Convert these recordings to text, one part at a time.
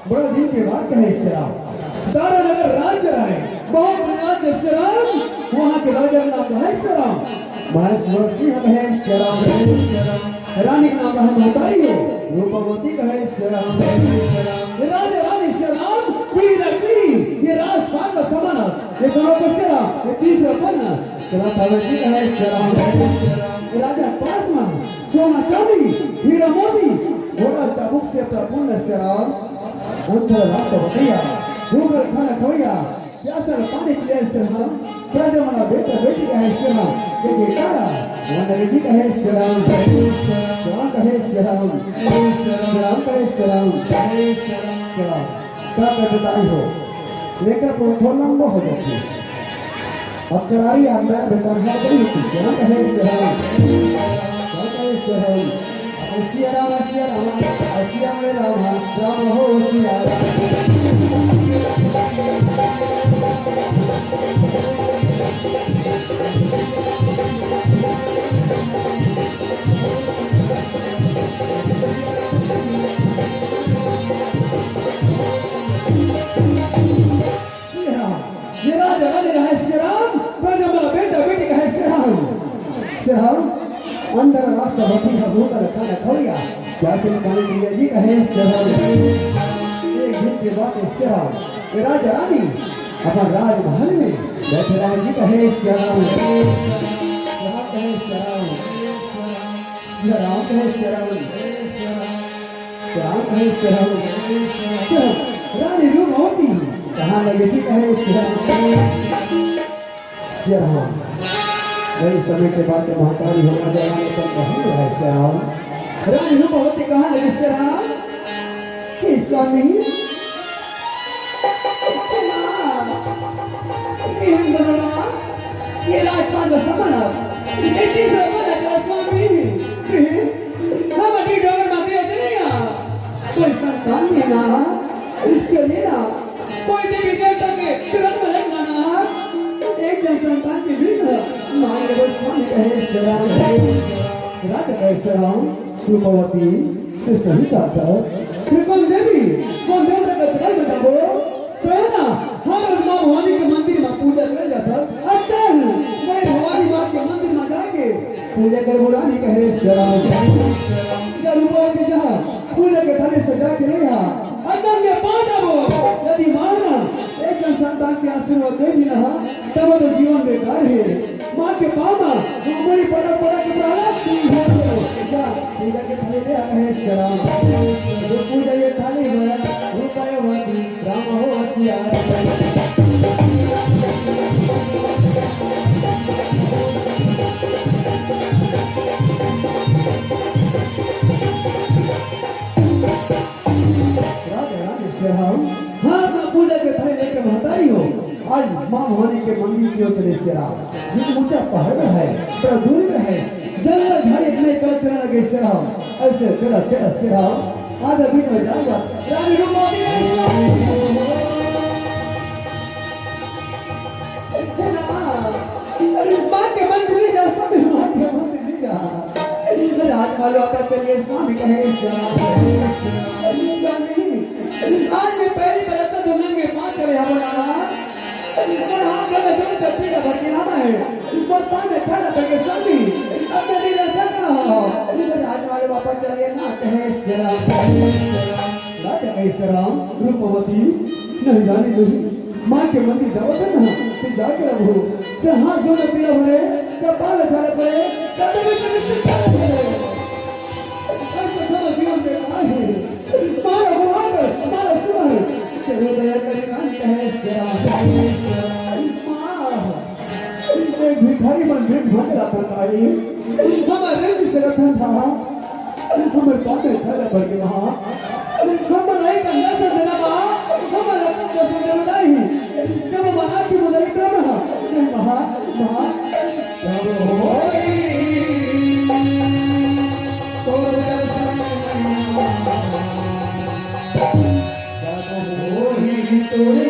बड़ा दिन के बाद कहे श्याम दारा नगर राज्य आए बहुत राज्य श्याम वहाँ के राजा का नाम है श्याम महेश्वर सिंह है श्याम रानी का नाम है महतारी हो रूपवती का है श्याम राजा रानी श्याम पीर ये राजपाल का समान ये दोनों का श्याम ये तीसरा पन्ना चला पार्वती का है श्याम राजा पासमा सोना चांदी हीरा मोती घोड़ा चाबुक से प्रपूर्ण श्याम अंतर रास्ता बतिया भूगल खाना खोया प्यासा पानी पिया श्याम प्रजमना बेटा बेटी का है श्याम ये जयकारा वंदनी जी का है श्याम श्याम का है श्याम श्याम का है श्याम श्याम क्या कर बताई हो लेकर प्रोथो लंबो हो जाती अब करारी अंदर बेटा है बड़ी होती श्याम का है श्याम का है श्याम सिया राम सिया में राम राम हो सिया ये राजा रानी का है श्री राम राजा मेरा बेटा बेटी का है श्री राम अंदर रास्ता होती है भूखा खाना खोलिया प्यासे पानी पिया जी का है श्याम एक दिन के बाद श्याम राजा रानी अपन राजमहल में बैठे राम जी का है श्याम का है श्याम राम कहे श्री राम श्याम कहे श्री राम रानी रूपवती कहाँ लगे थी कहे श्री राम कई समय के बाद महाकाली होना जवान तब बहुत है श्री राम रानी रूपवती कहाँ लगे श्री राम स्वामी ये राजपाट का समझ इतनी समय लगा स्वामी हम अभी डॉक्टर माते होते नहीं कोई संतान नहीं ना चलिए ना कोई देवी देवता के चरण में लगना ना एक जन संतान के भी ना मान ले स्वामी कहे शरण राजा कहे शरण रूपवती ते सही बात है कौन देवी कौन देवता का चरण में जाबो तो है ना हर माँ भवानी के मंदिर में पूजा कर जाता अच्छा मैं भवानी माँ के मंदिर में जाके पूजा कर बुलानी कहे शरण जब रूपवती जहाँ पूजा के थाली सजा के ले आ अंदर के पाँच अब यदि मारना एक जन संतान के आशीर्वाद दे दिया तब तो जीवन बेकार है माँ के पामा हमारी बड़ा बड़ा कपड़ा पूजा के थाली ले आ कहे शरण जो पूजा ये थाली है रूपवती राम हो हसिया हाँ मैं पूजा के थाली लेके महतारी हो आज माँ भवानी के मंदिर की ओर चले शेरा जो ऊंचा पहाड़ है बड़ा दूर में है जंगल झाड़ी इतने कर चलने लगे शेरा ऐसे चला चला शेरा आधा बीच में जाएगा रानी रूपवती माँ के मंदिर नहीं जा स्वामी माँ के मंदिर नहीं जा रात वालों आपका चलिए स्वामी कहे आज मैं पहली बार आता तो नंगे पाँच चले हमारा और हम लोग जो चप्पी का भर के हम है और पाँच अच्छा ना करके स्वामी अब मैं नहीं रह सकता रात वाले वापस चलिए ना कहे शरण राजा कहे शरण रूपवती नहीं रानी नहीं माँ के मंदिर जाओ तो ना फिर जाके रहो जहाँ जो न पीला भरे जब बाल अच्छा पड़े तब जीवन में आए मारो भगवान मारो सुबह चलो दया करी रानी कहे एक भिखारी मन भेंट भजरा पड़ता है हमारे भी से रखा था हमारे काम में खड़ा पड़ गया हम नहीं करना से देना बा हमारा काम तो से देना नहीं जब मना की मुदाई तब ना महा महा तब होई तो तोरे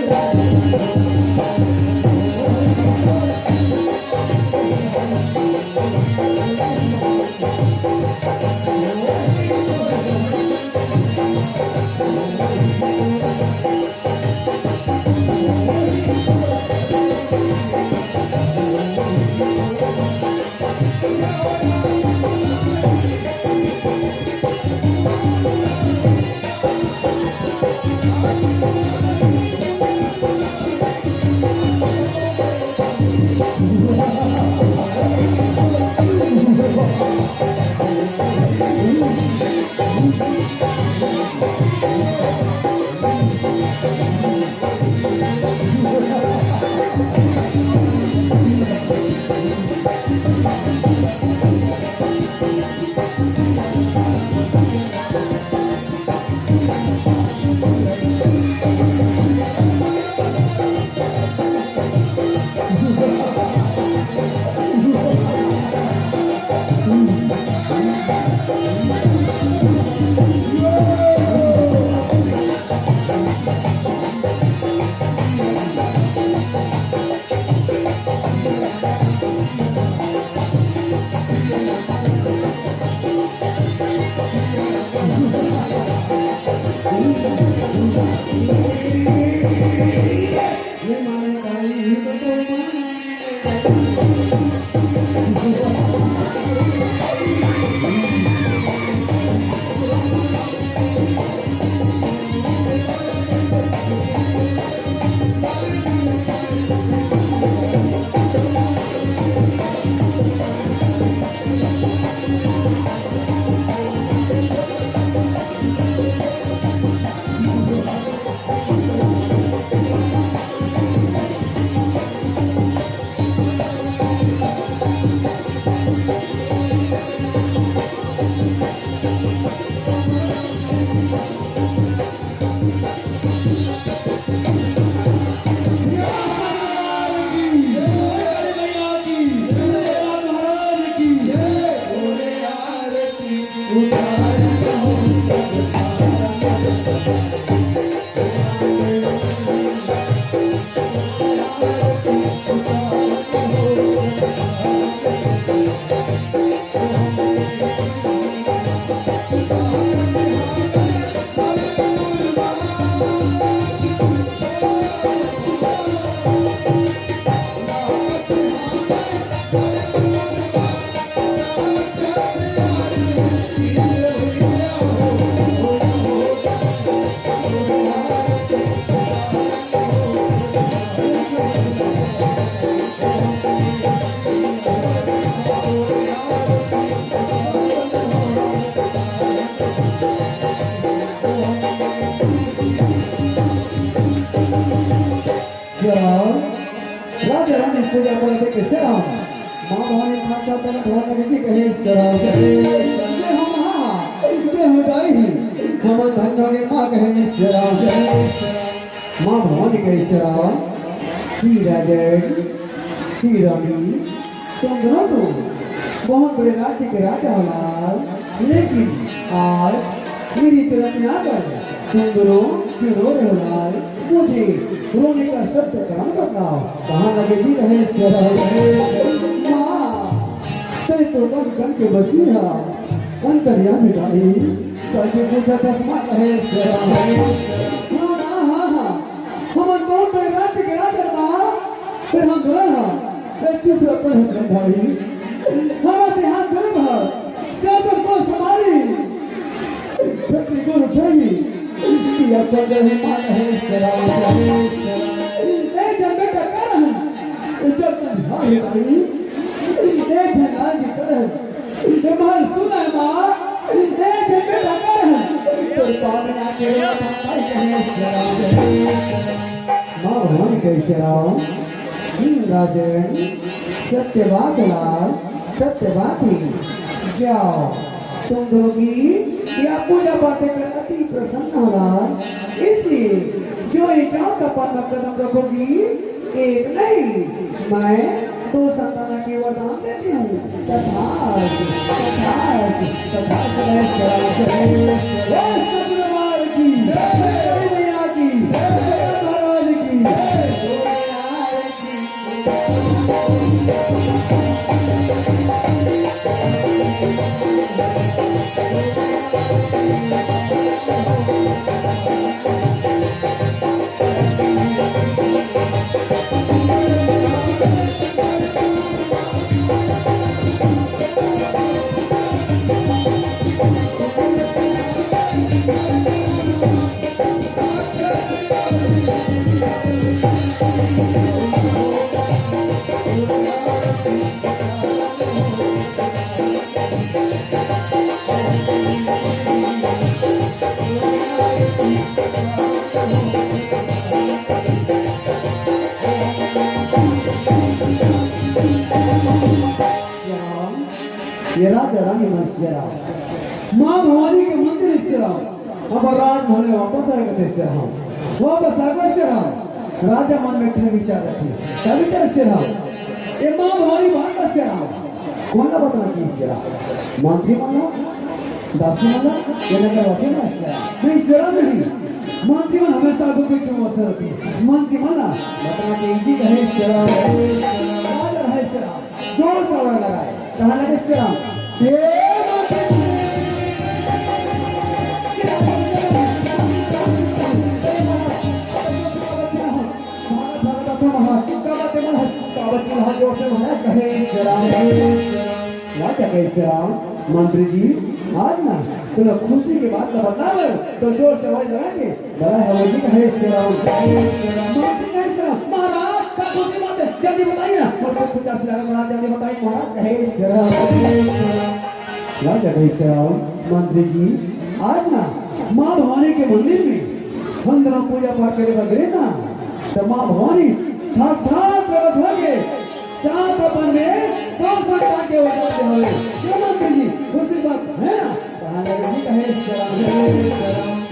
पूजा करते कैसे राम माँ भवानी माता तन भगवान लगे कि कहे सराम ये हम हां ये हम दाई हम धन्य के माँ कहे सराम माँ भवानी कहे सराम ही राजन ही रानी तुम दोनों तो बहुत बड़े राज्य के राजा हो लाल लेकिन आज मेरी तरफ में आकर तुम दोनों क्यों रो रहे हो लाल मुझे रोने का सत्य कारण बताओ कहाँ लगे जी रहे माँ ते तो कम कम के बसी है अंतरिया में गाई कभी पूछा तस्मा कहे हाँ हाँ हाँ हम बहुत बड़े राज्य के राजा माँ फिर हम दोनों एक दूसरे पर हम भाई हमारे हाथ गर्म है शासन को संभाली छतरी को उठाई किया कर रहे मान है सराम ए जंगल का कारण जब हां भाई ए झंडा की तरह ये मान सुना है मां ए जंगल का कारण तो पानी आके भाई कहे सराम मां भगवान कहे सराम राजन सत्य बात लाल सत्य बात ही जाओ तुम दोनों की या पूजा पाते कर अति प्रसन्न होला इसलिए जो जाओ का पालना कदम रखोगी एक नहीं मैं दो संतान की वरदान देती हूँ तथास्तु तथास्तु तथास्तु सतनारायण की जय मैया की जय महाराज की ये राजा रानी मस्यरा माँ भवानी के मंदिर से अब राजमहल में वापस आएगा कैसे हम वापस आएगा से हम राजा मन में ठन विचार रखी क्या विचार से हम ये माँ भवानी भाग से हम कौन ना बताना चाहिए से हम मंत्री माना दासी माना ये नगर वासी माना से नहीं से नहीं मंत्री मन हमेशा आगे पीछे वैसे रहती मंत्री माना बताना चाहिए जी कहे से राजा है से जोर से आवाज लगाए कहाँ लगे से राम मंत्री जी आज ना तो खुशी की बात बता तो जोर से आवाज लगाएंगे बड़ा है वो जी कहे मंत्री कहे महाराज क्या खुशी बात है जल्दी बताइए ना पूजा से महाराज जल्दी बताइए महाराज कहे राजा कहे मंत्री जी आज ना माँ भवानी के मंदिर में हम दोनों पूजा पाठ करे वगैरह ना तो माँ भवानी साक्षात प्रकट हो गए चाँद अपन में दो संता के उतारते हुए क्यों मंत्री जी खुशी बात है ना कहाँ लगे जी कहे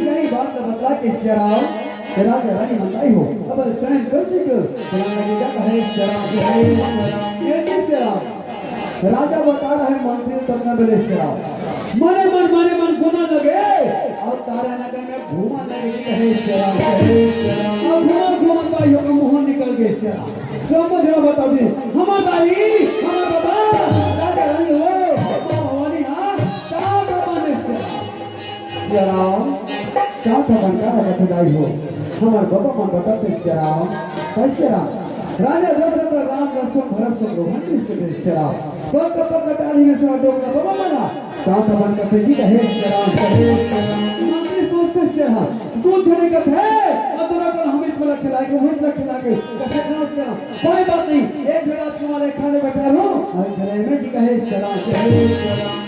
यही बात का बतला के राजा रानी मंदाई हो अब स्वयं कर चुके कहाँ लगेगा कहे ये किस राजा बता रहा है मंत्री तब न बोले मने मन घूमने लगे और तारा नगर में घूमने लगे कहे घूमता ही मुंह निकल गए समझ रहा बता दी हमारा दाई हमारा बाबा राजा रानी हो भवानी हाँ चाहता बने चाहता बनकर रखा दाई हो हमारे बाबा मन बताते कैसे राजा दशरथ राम लक्ष्मण भरत शत्रुघ्न किसके श्रीराम पक पक डाली में सुना डोकरा बाबा मना चाहता बन करते जी कहे श्रीराम मंत्री सोचते श्रीराम दूध छड़े का थे अदरा कर हम इतना खिलाएंगे वो इतना खिलाएंगे कैसे कहो श्रीराम कोई बात नहीं एक जगह तुम्हारे खाने बैठा रहो और जरे में जी कहे श्रीराम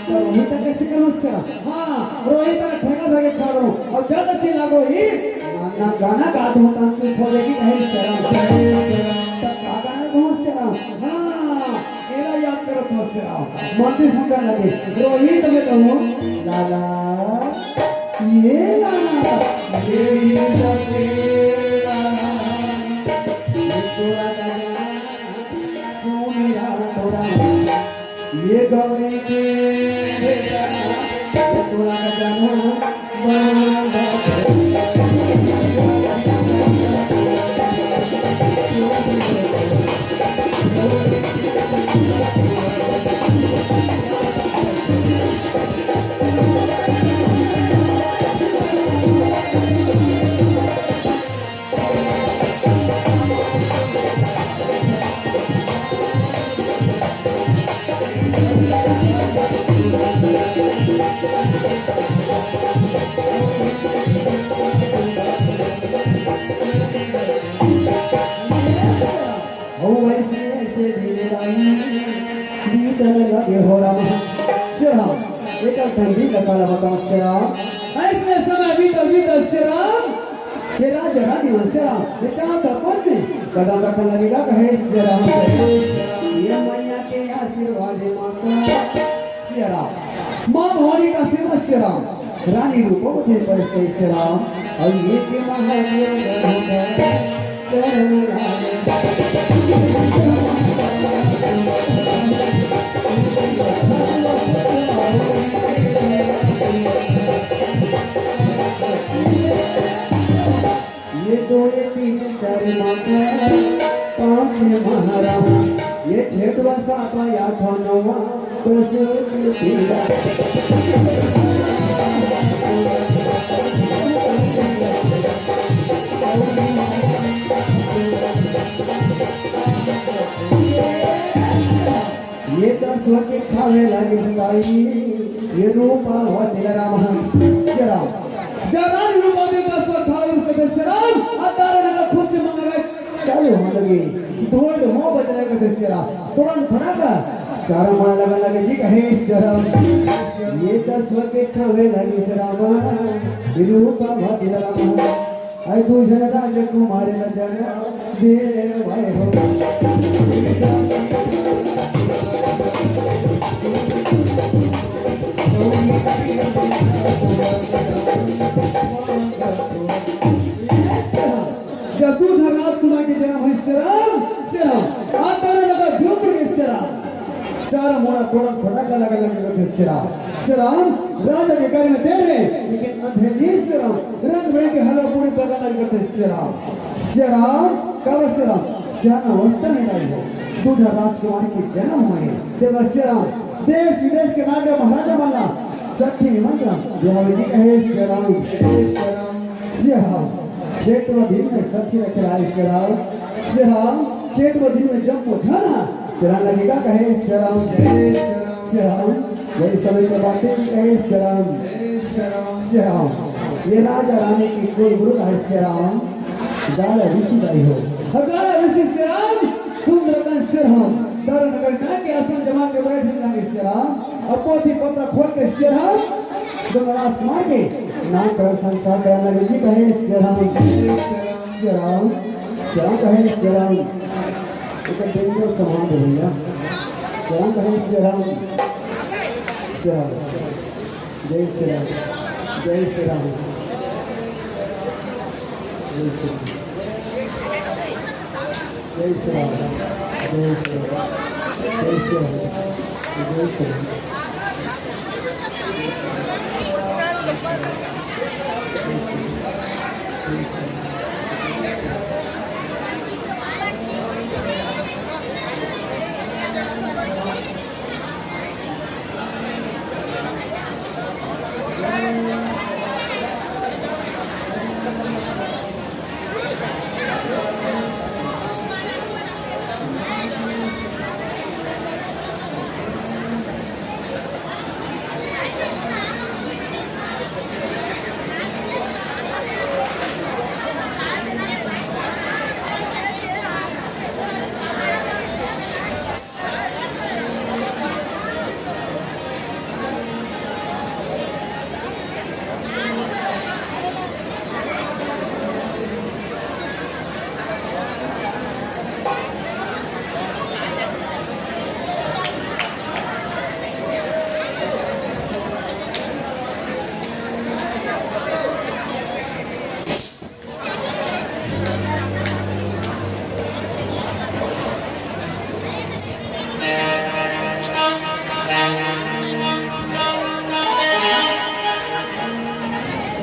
तो रोहित कैसे करो श्रीराम हाँ रोहित का ठेका लगे खा रहा हूँ और ज्यादा चिल्ला गो ही गाना गा दो हम चुप हो जाएगी कहे श्रीराम गाना बहुत श्रीराम श्री राम मंत्री सोचने लगे रोहित में कहूँ लाला ये लाला ये तोरा सुमेरा तोरा ये गौरी के बेटा ये तोरा जाना ठंडी लगा लगा श्री राम ऐसे समय बीतल बीतल श्री राम हे राजा रानी श्री राम ये चाँद का पद में कदम रखने लगेगा कहे श्री राम ये मैया के आशीर्वाद माता श्री राम माँ भवानी का आशीर्वाद श्री राम रानी रूपों को थे पर श्री राम और ये के महादेव ये दो ये तीन चार माता पांच महाराम ये छठवा सातवा आठवा नौवा दस ये 10 के छावे लगे सगाई ये रूपा हुआ दिलराम श्री राम जवान रूपा दे 10 छावे उसके श्री राम अतारे लगा खुद से मंगवा चालू होने लगी ढोल मोह बजने लगे श्री राम तुरंत फटाका चारा मार लगा लगे जी कहे श्री राम ये 10 के छावे लगे श्री राम ये रूपा हुआ दिलराम आई तू जन राज कुमार न जाना देव भाई हो जब तू राजकुमार के जन्म है श्री राम आता लगा झोपड़ी श्री राम चार मोड़ा थोड़ा फटाका लगा लगे श्री राम राजा के घर में दे रहे लेकिन अंधेरी श्री राम रंग बिरंगे के हलवा पूरी पकाने लगे श्री राम कब श्री राम श्यामा अवस्था में आई है दूजा राजकुमार के जन्म हुए देव श्री राम देश विदेश के राजा महाराजा वाला सठी मंगला देवजी कहे श्री राम छठवा दिन में सठी रख रहा है श्री राम छठवा दिन में जब पहुंचाना तेरा लगेगा कहे श्री राम वही समय की बातें भी कहे श्री राम ये राजा रानी की कोई गुरु है श्री राम गाला ऋषि भाई हो गाला ऋषि श्री राम सुंदरकांत श्री राम दारा नगर में के आसन जमा के बैठने लगे श्री राम और पोथी पत्र खोल के श्री राम दोनों राजकुमार के नाम पर संसार करने लगे जी कहे श्री राम कहे श्री राम एक बेंजो समान बोलिया श्री राम कहे श्री राम जय श्री राम जय श्री राम जय श्री राम जय श्री राम जय श्री राम जय श्री राम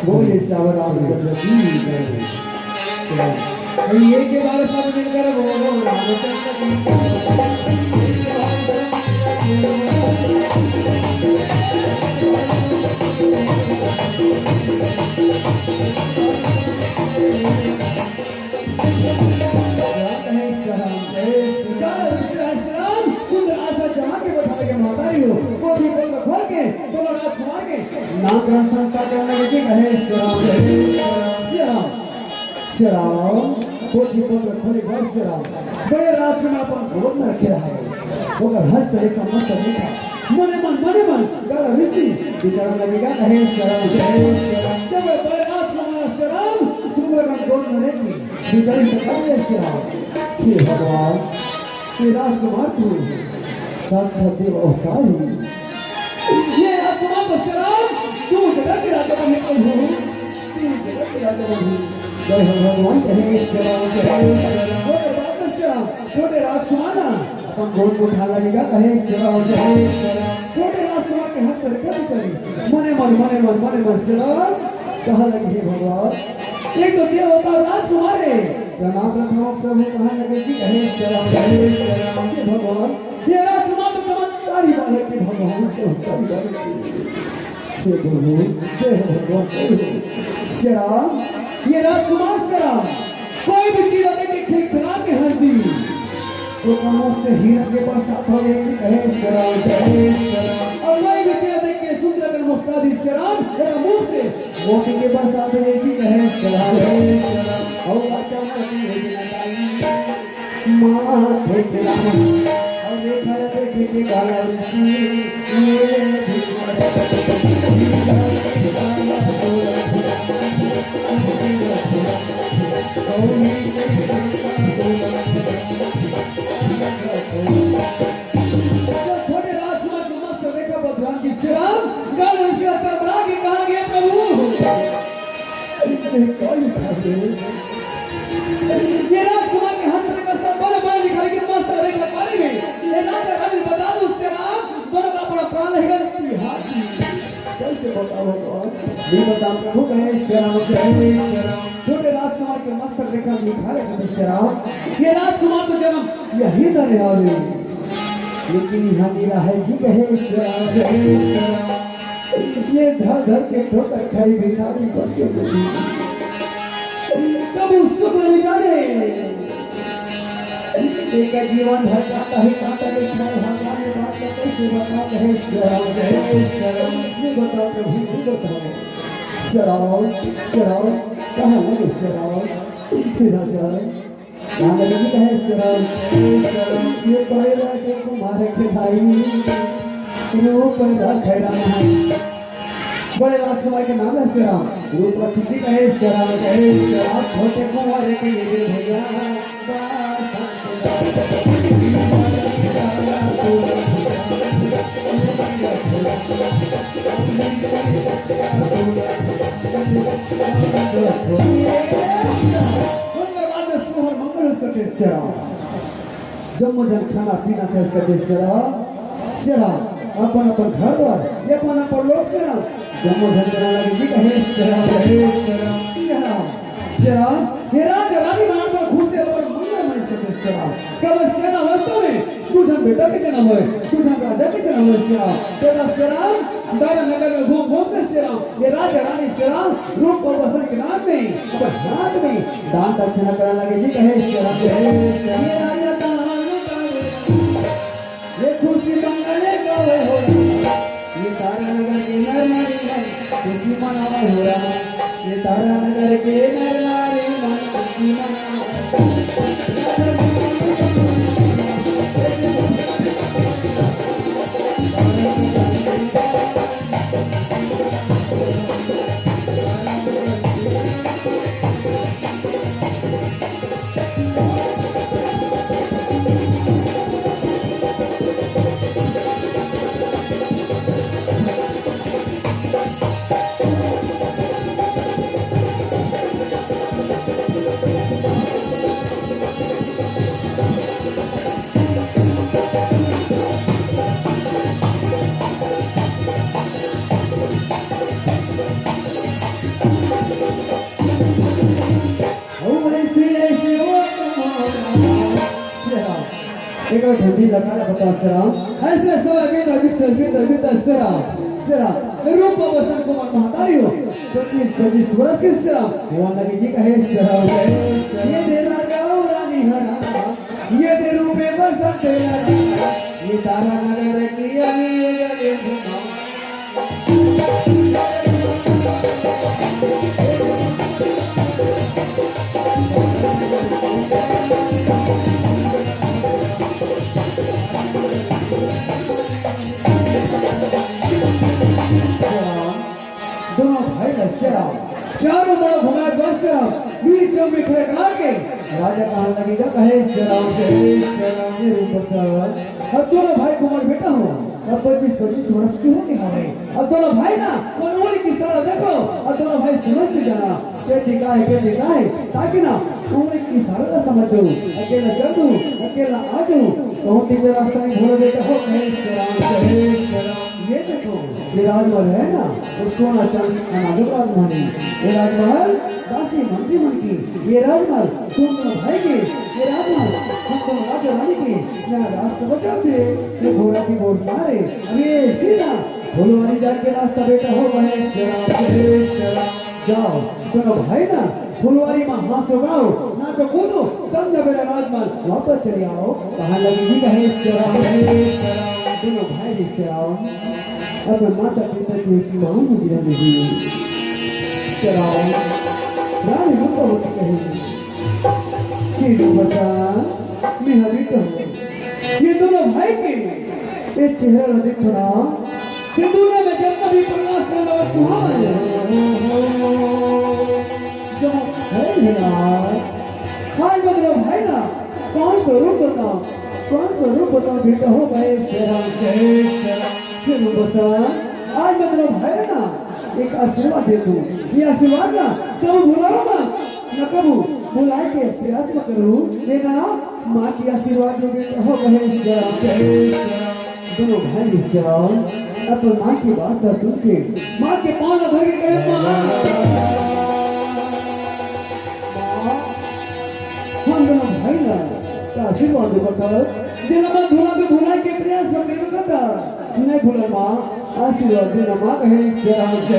बोले सावराम रघुपति ये के बारे सब मिलकर बोलो नाम संस्कार करने लगे कहे श्रीराम पोथी पुत्र खोले घर श्रीराम बड़े राजकुमार अपन गोद में रखे रहा है होकर हंस तरह का मस्त देखा मने मन गाला ऋषि विचार लगेगा कहे श्रीराम जब बड़े राजकुमार श्रीराम सुंदर का गोद में रखे विचारी तो कहे श्रीराम हे भगवान हे राजकुमार तू साक्षात देव अवतारी ये राजकुमार तो श्रीराम तू जगत के राजा बने को हो तू जगत के राजा बने जय हो भगवान कहे श्रीराम छोटे राजकुमार ना अपन गोद को उठा लगेगा कहे श्रीराम छोटे राजकुमार के हंस पर क्या बिचारी मने मन श्रीराम कहा लगे भगवान एक तो देव अवतार राजकुमार है प्रणाम रखो प्रभु कहा लगे कि कहे श्रीराम के भगवान ये राजकुमार तो चमत्कारी वाले के भगवान चमत्कारी वाले हे प्रभु जय हो भगवान श्रीराम ये राजकुमार श्रीराम कोई भी चीज देख के खिला के हंस दी तो कानों से हीरा के बरसात हो गई कि कहे श्रीराम और कोई भी चीज देख के सुंदर कर मुस्कुरा दी श्रीराम तेरा मुंह से मोती के बरसात हो गई कि कहे श्रीराम और बच्चा मोती है मां देख राम और देखा देख के गाला ऋषि ये छोटे राजकुमार को मस्त रेखा बद्धान की श्रीराम गाल ऋषि अंतर बना के कहा गया प्रभु ये राजकुमार के हाथ का सब बड़े बड़े लिखा के मस्त रेखा पाली गई ये राजा रानी बता दो श्रीराम दोनों का अपना प्राण रहेगा कैसे बताओ नहीं बताओ प्रभु कहे श्रीराम छोटे राजकुमार के मस्तक रेखा लिखा है श्रीराम ये राजकुमार तो जन्म यही दरे आवे लेकिन यहाँ मेरा है जी कहे श्रीराम ये धर के ठोकर खाई भिखारी बन के कब उसको नहीं जाने एक जीवन भर जाता है कांटा लिखा है हमारे बात का कैसे बताओ कहे श्रीराम ये बताओ प्रभु ये बताओ श्रीराम कहाँ लगे श्रीराम राजा कहाँ लगे कहे श्रीराम ये बड़े राजे को मारे के भाई रूप रखे राम बड़े राजकुमार के नाम है श्रीराम रूप रखी कहे श्रीराम छोटे कुमार के ये भैया जन खाना पीना खर्च करते श्रीराम अपन घर द्वार ये अपन लोग श्रीराम जम्मो जन चला लगे जी कहे श्रीराम हे राजा रानी मान पर खुश है और मंगल मन से श्रीराम कब सेना वास्तव में तुझे बेटा के जन्म हुए तुझे राजा के जन्म हुए तेरा श्रीराम दारा नगर में घूम के श्रीराम ये राजा रानी श्रीराम रूप और वसन के नाम में अपन हाथ में दान दक्षिणा करने लगे जी कहे श्रीराम ये राजा ये खुशी मंगले गावे हो ये तारा नगर के नर नारी मन खुशी मनावा हो रहा ये तारा नगर के नर नारी मन खुशी मनावा एक और ठंडी लगा बता सराम ऐसे समय बीता बीता सराम रूप बसंत कुमार महतारी हो 25 वर्ष के सराम वो लगी जी कहे सराम ये तेरा गाँव रानी हरा ये दे रूपे बसंत रानी ये तारा नगर की अली दोनों भाई लश्यराम चारों बड़ा घुमाए बस सराम बीच में खड़े करा के राजा कहाँ लगेगा कहे सराम के रूप सर अब दोनों भाई कुमार बेटा हो अब 25 वर्ष की होते हमें अब दोनों भाई ना मनोली की सारा देखो अब दोनों भाई समझते जाना के दिखा है ताकि ना उंगली की सारा समझो अकेला चल दूं अकेला आ जाऊं कहूं तेरे रास्ता नहीं भूलो बेटा हो कहे सराम ये देखो ये राजमहल है ना वो सोना चांदी अनाजों का राजमहल है ये राजमहल दासी मंत्री मन की ये राजमहल तुम भाई के ये राजमहल हम तुम राजा रानी के यहाँ राज से बचाते ये घोड़ा की बोझ मारे अरे सीधा फुलवारी जाके रास्ता बेटा हो गए शराब जाओ दोनों भाई ना फुलवारी में हाथ गाओ नाचो कूदो समझो मेरा राजमहल वापस चले आओ कहाँ लगेगी कहे शराब दोनों भाई शराब अब माता पिता की मान गिराने हुई शराब रानी रुको होती कहेगी कि बसा मैं हरी कहूँ ये दोनों भाई के ये चेहरा देखो ना कि दुनिया में जब कभी प्रकाश करने वस्तु हमारे जब है ना हाय बदलो भाई ना कौन स्वरूप बताओ बेटा हो गए शराब फिर बसा आज मतलब भाई ना एक आशीर्वाद दे दूं ये आशीर्वाद ना कब भुलाओ ना कब बुलाए के प्रयास मत करूं लेना माँ की आशीर्वाद दे बेटा हो गए दोनों भाई शराब अपन माँ की बात का सुन के माँ के पाँव धर के कहे हम दोनों भाई ना का आशीर्वाद बताओ जिला में भुला के प्रयास मत करो नहीं भूलो माँ आशीर्वाद देना माँ कहे शराब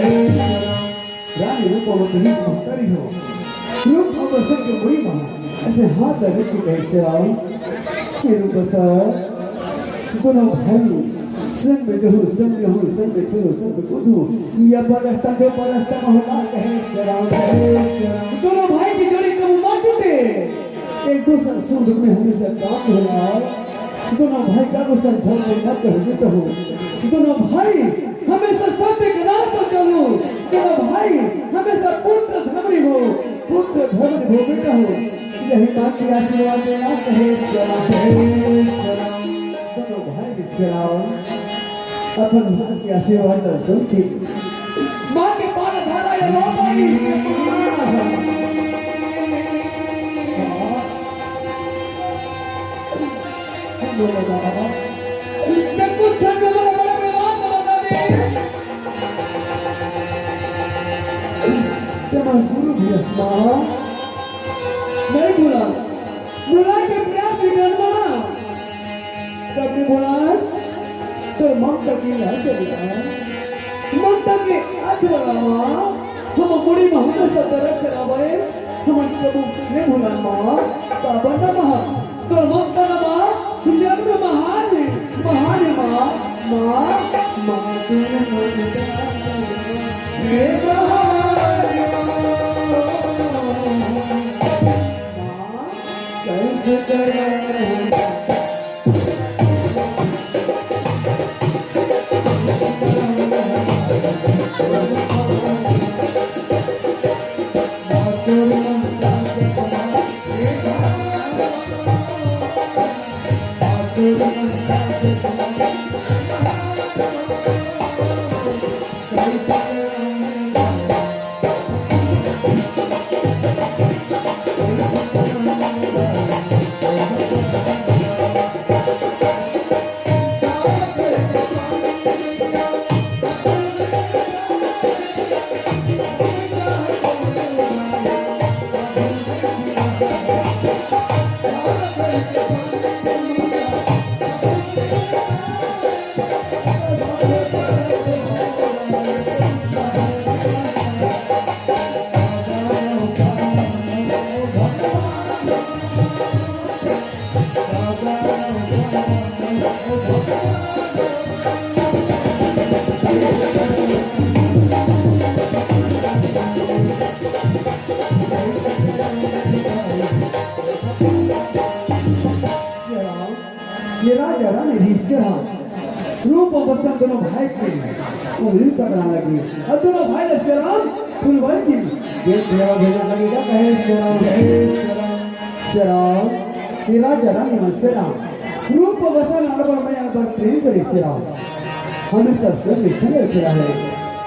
रानी रूपवती ही महतारी हो रूप अवसर के बड़ी माँ ऐसे हाथ लगे कि कहे शराब ये रूप सर दोनों भाई संग में कहूँ संग में खेलो संग में कूदूं ये परस्ता में होना कहे शराब दोनों भाई की जोड़ी कब मार टूटे एक दूसरे सुख में हमेशा काम होना दोनों भाई का गुस्सा झगड़े मत करो बेटा हो दोनों भाई हमेशा सत्य का रास्ता चलो दोनों भाई हमेशा पुत्र धर्मी हो बेटा हो यही माँ की आशीर्वाद देना कहे दोनों भाई शराब अपन माँ की आशीर्वाद सुनती माँ के पाल धारा या गुरु भी नहीं बुला के प्रयास भी करना कभी बुला तो ममता की ममता के आज माँ हम बुढ़ी माँ सब तरह करावे हम कबू नहीं भूला माँ बाबा नमः तो ममता नमः जन्म महान है माँ ये कैसे करें बसन दोनों भाई के उंगली पकड़ने लगी और दोनों भाई ने श्री राम फुलवारी दी गेट भेजा भेजा लगेगा कहे श्री राम श्री राम ये राजा रानी मन श्री राम रूप बसन अड़बड़ में यहाँ पर प्रेम करे श्री राम हमेशा सब में संग रखा है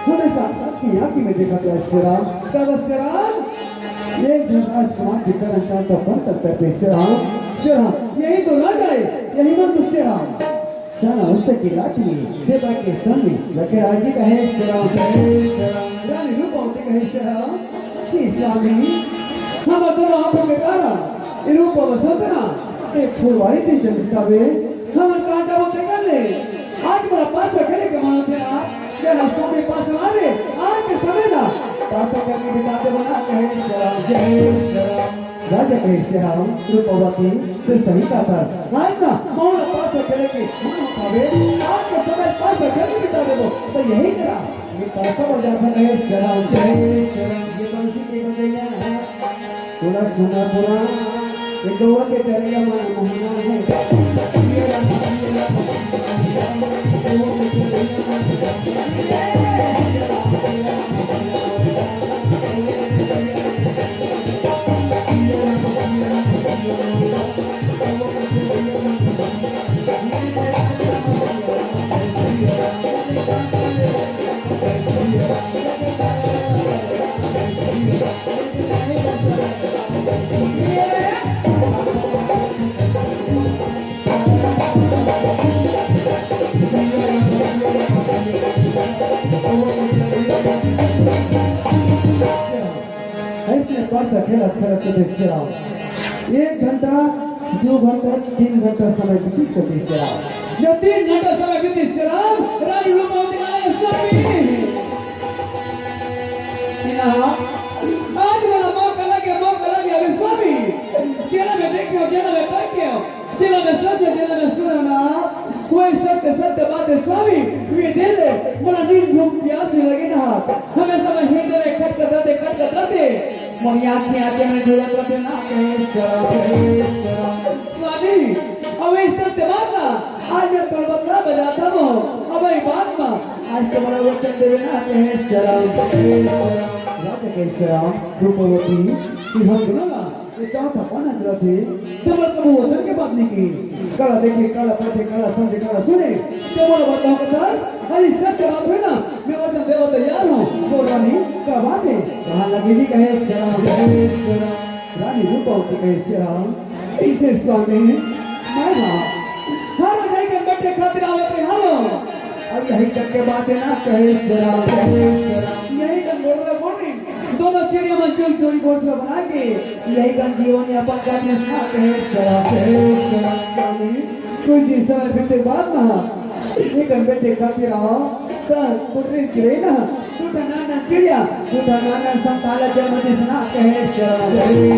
हमेशा अपनी आंखी में देखा तो श्री राम कब श्री राम एक जन राजकुमार के करण चाहता बन तक पे श्री राम यही तो ना जाए यही मन तो श्री राम साना उस की लाठी देवा के सामने रखे राजी कहे श्री राम रानी रूपवती कहे श्री राम कि स्वामी हम दोनों आंखों के तारा रूप वसंतना एक फुलवारी दिन जल्दी सावे हम कांटा होते कर ले आज मेरा पास करे के मानो थे ना मेरा स्वामी पास आवे आज के समय ना पास करके बिताते बना कहे श्री राम जय श्री राम राजा कहे श्री राम रूपवती तो सही का था आज ना मोहन पास करे के मानो पावे आज के समय पास करके बिताते वो तो यही करा ये पास हो जाता कहे श्री राम जय श्री राम ये बंसी के बजैया सुना सुना पुराना ये गोवा के चलेगा मन मोहना है ये खेला खेला के श्री राम 1 घंटा 2 घंटा 3 घंटा समय बीती सकती श्री राम जब 3 घंटा समय बीती श्री राम रानी रूपवती आए स्वामी आज मेरा मौका लगे अभी स्वामी जेला में देखियो जेला में पढ़ियो जेला में समझो जेला में सुनो ना कोई सत्य बातें स्वामी ये दिल मोला नींद भूख प्यास लगी ना हमेशा मैं हृदय में खटखटाते मोरी आंखें में जुड़त रहते ना कहे स्वामी अब ये सत्य बात ना आज मैं तोर बतला बजाता हूँ अब ये बात ना आज तुम्हारा वचन देवे ना कहे राजा कहे श्री राम रूपवती कि हम दोनों ना ये चाहता पाना चला थे तब तुम वचन के बात नहीं की काला देखे काला पढ़े काला समझे काला सुने जब बोला बताओ कथा अरे सत्य बात है ना मैं वचन देवा तैयार हूँ वो रानी का बात है कहाँ लगी जी कहे श्री राम रानी रूपवती कहे श्री राम इतने स्वामी मैं हर नहीं के बैठे खातिर आवते हम अब यही करके बातें ना कहे श्री राम यही कर बोल रहा बोली दोनों चिड़िया मन जोड़ी घोंसला बना के यही कर जीवन यापन करने सुना कहे श्री राम स्वामी कोई दिन समय बीते बाद ना एक बेटे खातिर आओ कर पुत्री चिड़े ना तू तो नाना चिड़िया तू तो नाना संताला जन्म दिसना कहे श्री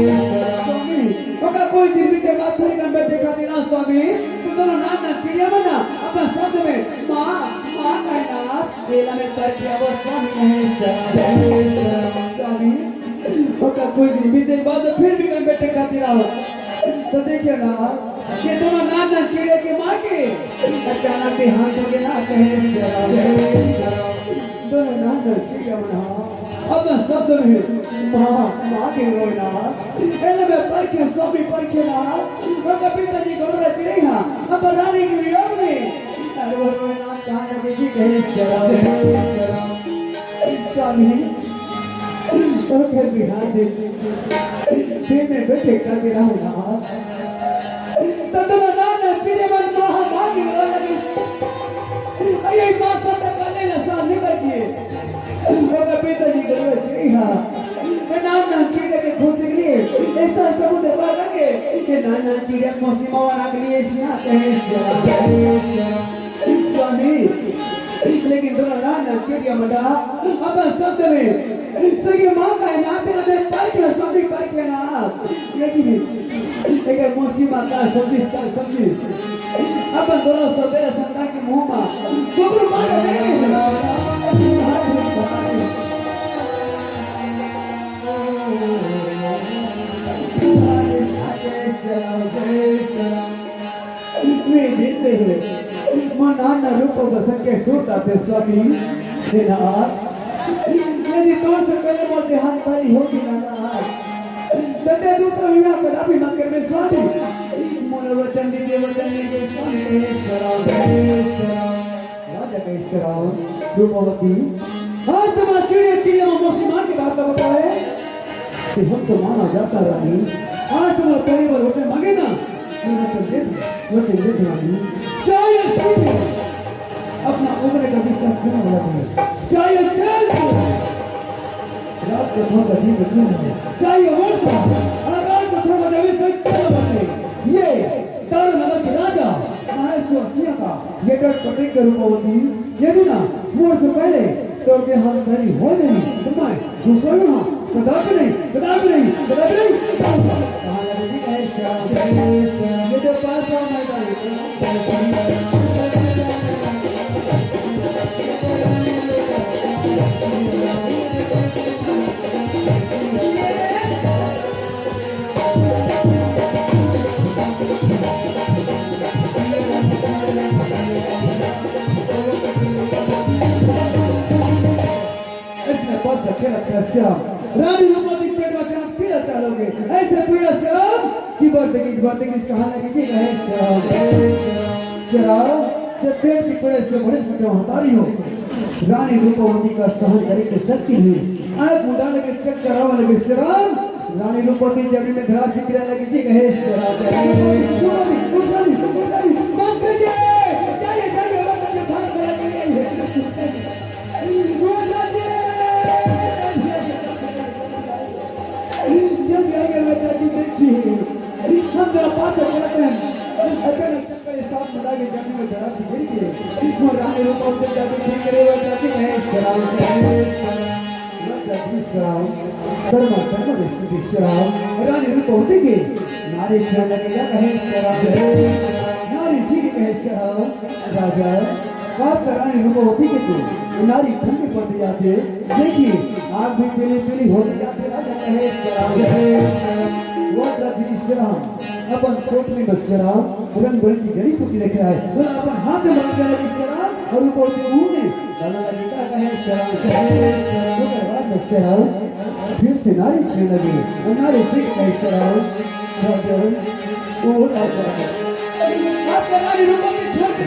राम स्वामी ओका कोई दिन बीते बाद फिर कर बेटे खातिर आ स्वामी तू दोनों नाना चिड़िया बना अपना शब्द में माँ कहना केला में पर किया वो स्वामी कहे स्वामी ओका कोई दिन बीते बाद फिर भी कर बेटे खातिर आओ तो देखिए ना ये दोनों नाना चिड़िया के माँ के अचानक देहांत हो गया ना कहे दोनों नाना चिड़िया बना अपना शब्द में माँ के रोना ऐसे में पर के स्वामी पर के ना उनका पिताजी को रोना चिड़िया अब रानी के वियोग में अरे वो रोना कहाँ लगे जी कहे स्वामी तो फिर बिहार दे फिर मैं बैठे करके रहूँगा तो दोनों नाना चिड़िया मन माँ की रोना ये माँ सब करने ना सामने करके उनका पिताजी को रोना चिड़िया नाना चिड़िया के खुशी के लिए ऐसा समुद्र पार करके कि नाना चिड़िया मौसी मावा के लिए ऐसा कहे स्वामी लेकिन दोनों नाना चिड़िया मडा अपना शब्द में सही माँ का नाते हमें पर के स्वामी पर के ना लेकिन अगर मौसी माँ का समझी अपन दोनों सवेरे संता के मुँह में गोबर मार नाना रूप बसन के सूरता पे स्वामी नाथ यदि तो से पहले मोर देहांत वाली होगी ना तते दूसरा विवाह कदापि मत कर में स्वामी मोर वचन दीजिए स्वामी राजा कैसरा रूपवती आज तुम्हारा चिड़िया मौसमान की बात बताए कि हम तो माना जाता रानी आज तुम्हारा पहली बार वचन मांगे ना वचन दे रानी चाहे अपना उम्र का दिशा क्यों वाला है चाहे चल रात को थोड़ा दिन क्यों है चाहे वर्षा आकाश को थोड़ा देवी से क्यों बचे ये तार नगर के राजा महेश्वर सिंह का ये डर प्रतीक के रूपवती यदि ना मोर से पहले तो के हम पहली हो नहीं तुम्हारे दूसरा वहां कदापि नहीं कहाँ लगे जी कहे श्याम ये जो पास हुआ मैदान रानी रूपवती पेट में चला पीड़ा चालोगे ऐसे पीड़ा शराब की बढ़ते की कहानी की कहे शराब जब पेट की पीड़ा से बड़े छोटे हतारी हो रानी रूपवती का सहन करे के शक्ति हुई आग मुंडा लगे चक्कर आवा लगे शराब रानी रूपवती जमीन में धरासी गिरने लगी जी कहे शराब रानी रूपवती के नारी छह लगेगा कहे नारी ठीक कहे राजा बात कर रानी रूपवती के तो नारी ठंडी पड़ती जाती देखिए आग भी पीली होती जाती राजा कहे अपन कोटली में शराब रंग बिरंगी घड़ी पुटी लेके आए अपन हाथ में बांध लगी शराब और रूपवती मुंह में डालने लगी क्या कहे शराब बाद में शराब फिर से नारी छीन लगी और नारी ठीक कहे शराब वो नारी रूपवती छोड़ के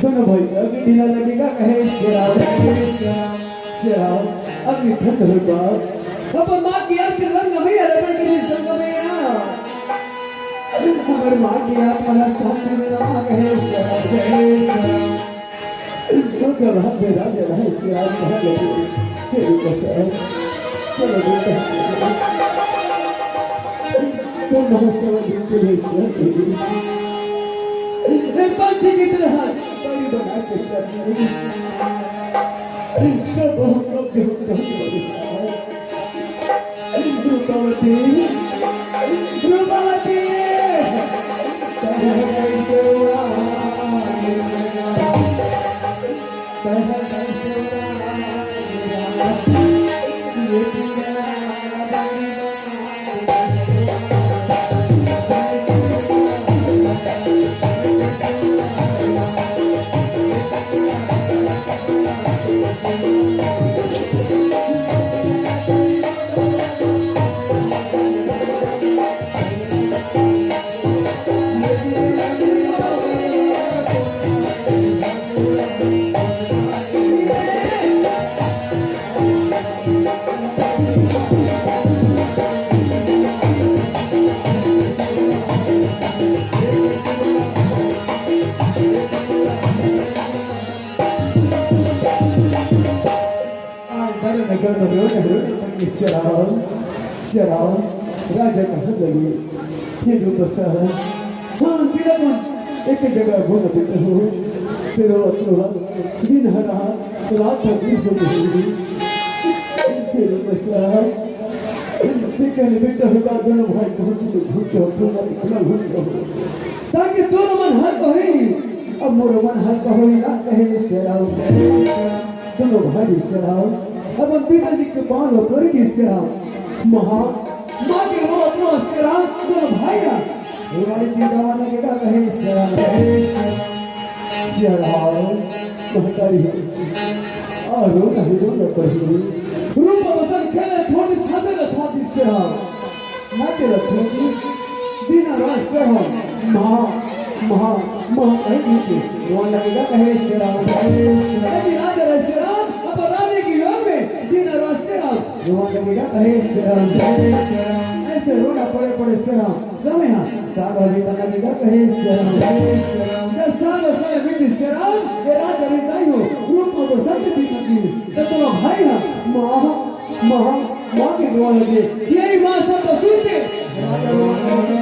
दोनों भाई अभी ढीला लगेगा कहे श्याम अभी ठंड होगा अब माँ की आस के रंग में रगड़ के इस रंग में अगर माँ की आत्मा साथ में रमा कहे श्याम तो कल हम मेरा जरा है श्याम कहाँ लगे फिर कैसा चलो बेटा तो महोत्सव दिन के लिए पंछी की तरह बड़ी बना के चलनी कब रूपावती रूपावती कैसे नगर में रोने पड़ी श्याम राजा कहाँ लगी ये जो बसा है हाँ तिलकन एक जगह घूम बैठे हो तेरे अपना दिन हरा रात दिन हो गई तेरे बसा कहने बेटा होगा दोनों भाई भूखे हो ताकि दोनों मन हल्का हो अब मोरो मन हल्का हो ना कहे श्याम दोनों भाई श्याम अब हम पिताजी के पाल हो कर के श्याम माँ के वो अपना श्याम दोनों भाई हमारे तीजा लगेगा कहे श्याम महतारी और रोना पड़ी रूप बसंत खेले छोटी सासे न छोटी श्याम ना तेरा छोटी दिन रात श्याम माँ कहीं के रोना लगेगा कहे श्याम यदि राजा रहे श्याम अब रानी की योग में दिन रात श्याम रोना लगेगा कहे श्याम ऐसे रोना पड़े श्याम समय सागर बीता लगेगा कहे श्याम जब सागर समय बीती श्याम ये राजा बीता ही हो रूप को सत्य भी नकीस तो तुम भाई ना माँ के रोने लगे यही माँ सब तो सूचे राजा रोने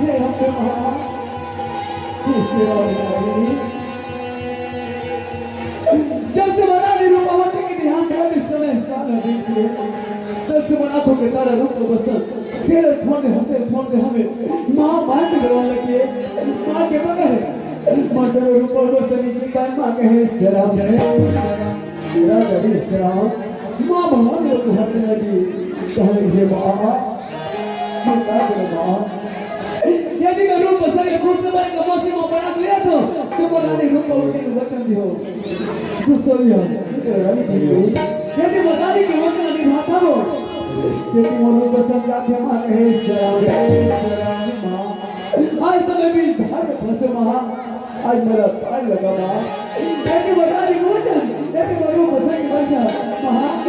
ये हमको माँ जब से बना नहीं रूपावती के ध्यान से इस समय सागर बीती जब से बना तो के तारा रूप को बसंत खेल छोड़ दे हमें माँ के गरवा लगी माँ के बगैर माँ तेरे रूप को बसंत की पान माँ कहे श्याम राजा रे श्याम माँ भगवान को हटने लगी कहे हे माँ यदि मैं रूप बसंत के खुद से बने कमोसी माँ बना लिया तो बनाने रूप को उठने के वचन दियो गुस्सा भी हम यदि बताने के वचन निभाता हो तेरी मोरू बसंत जाते माँ कहे श्याम माँ आज तो मैं भी घर में फंसे माँ आज मेरा पार लगा माँ यदि बताने के वचन यदि मोरू बसंत की बसा माँ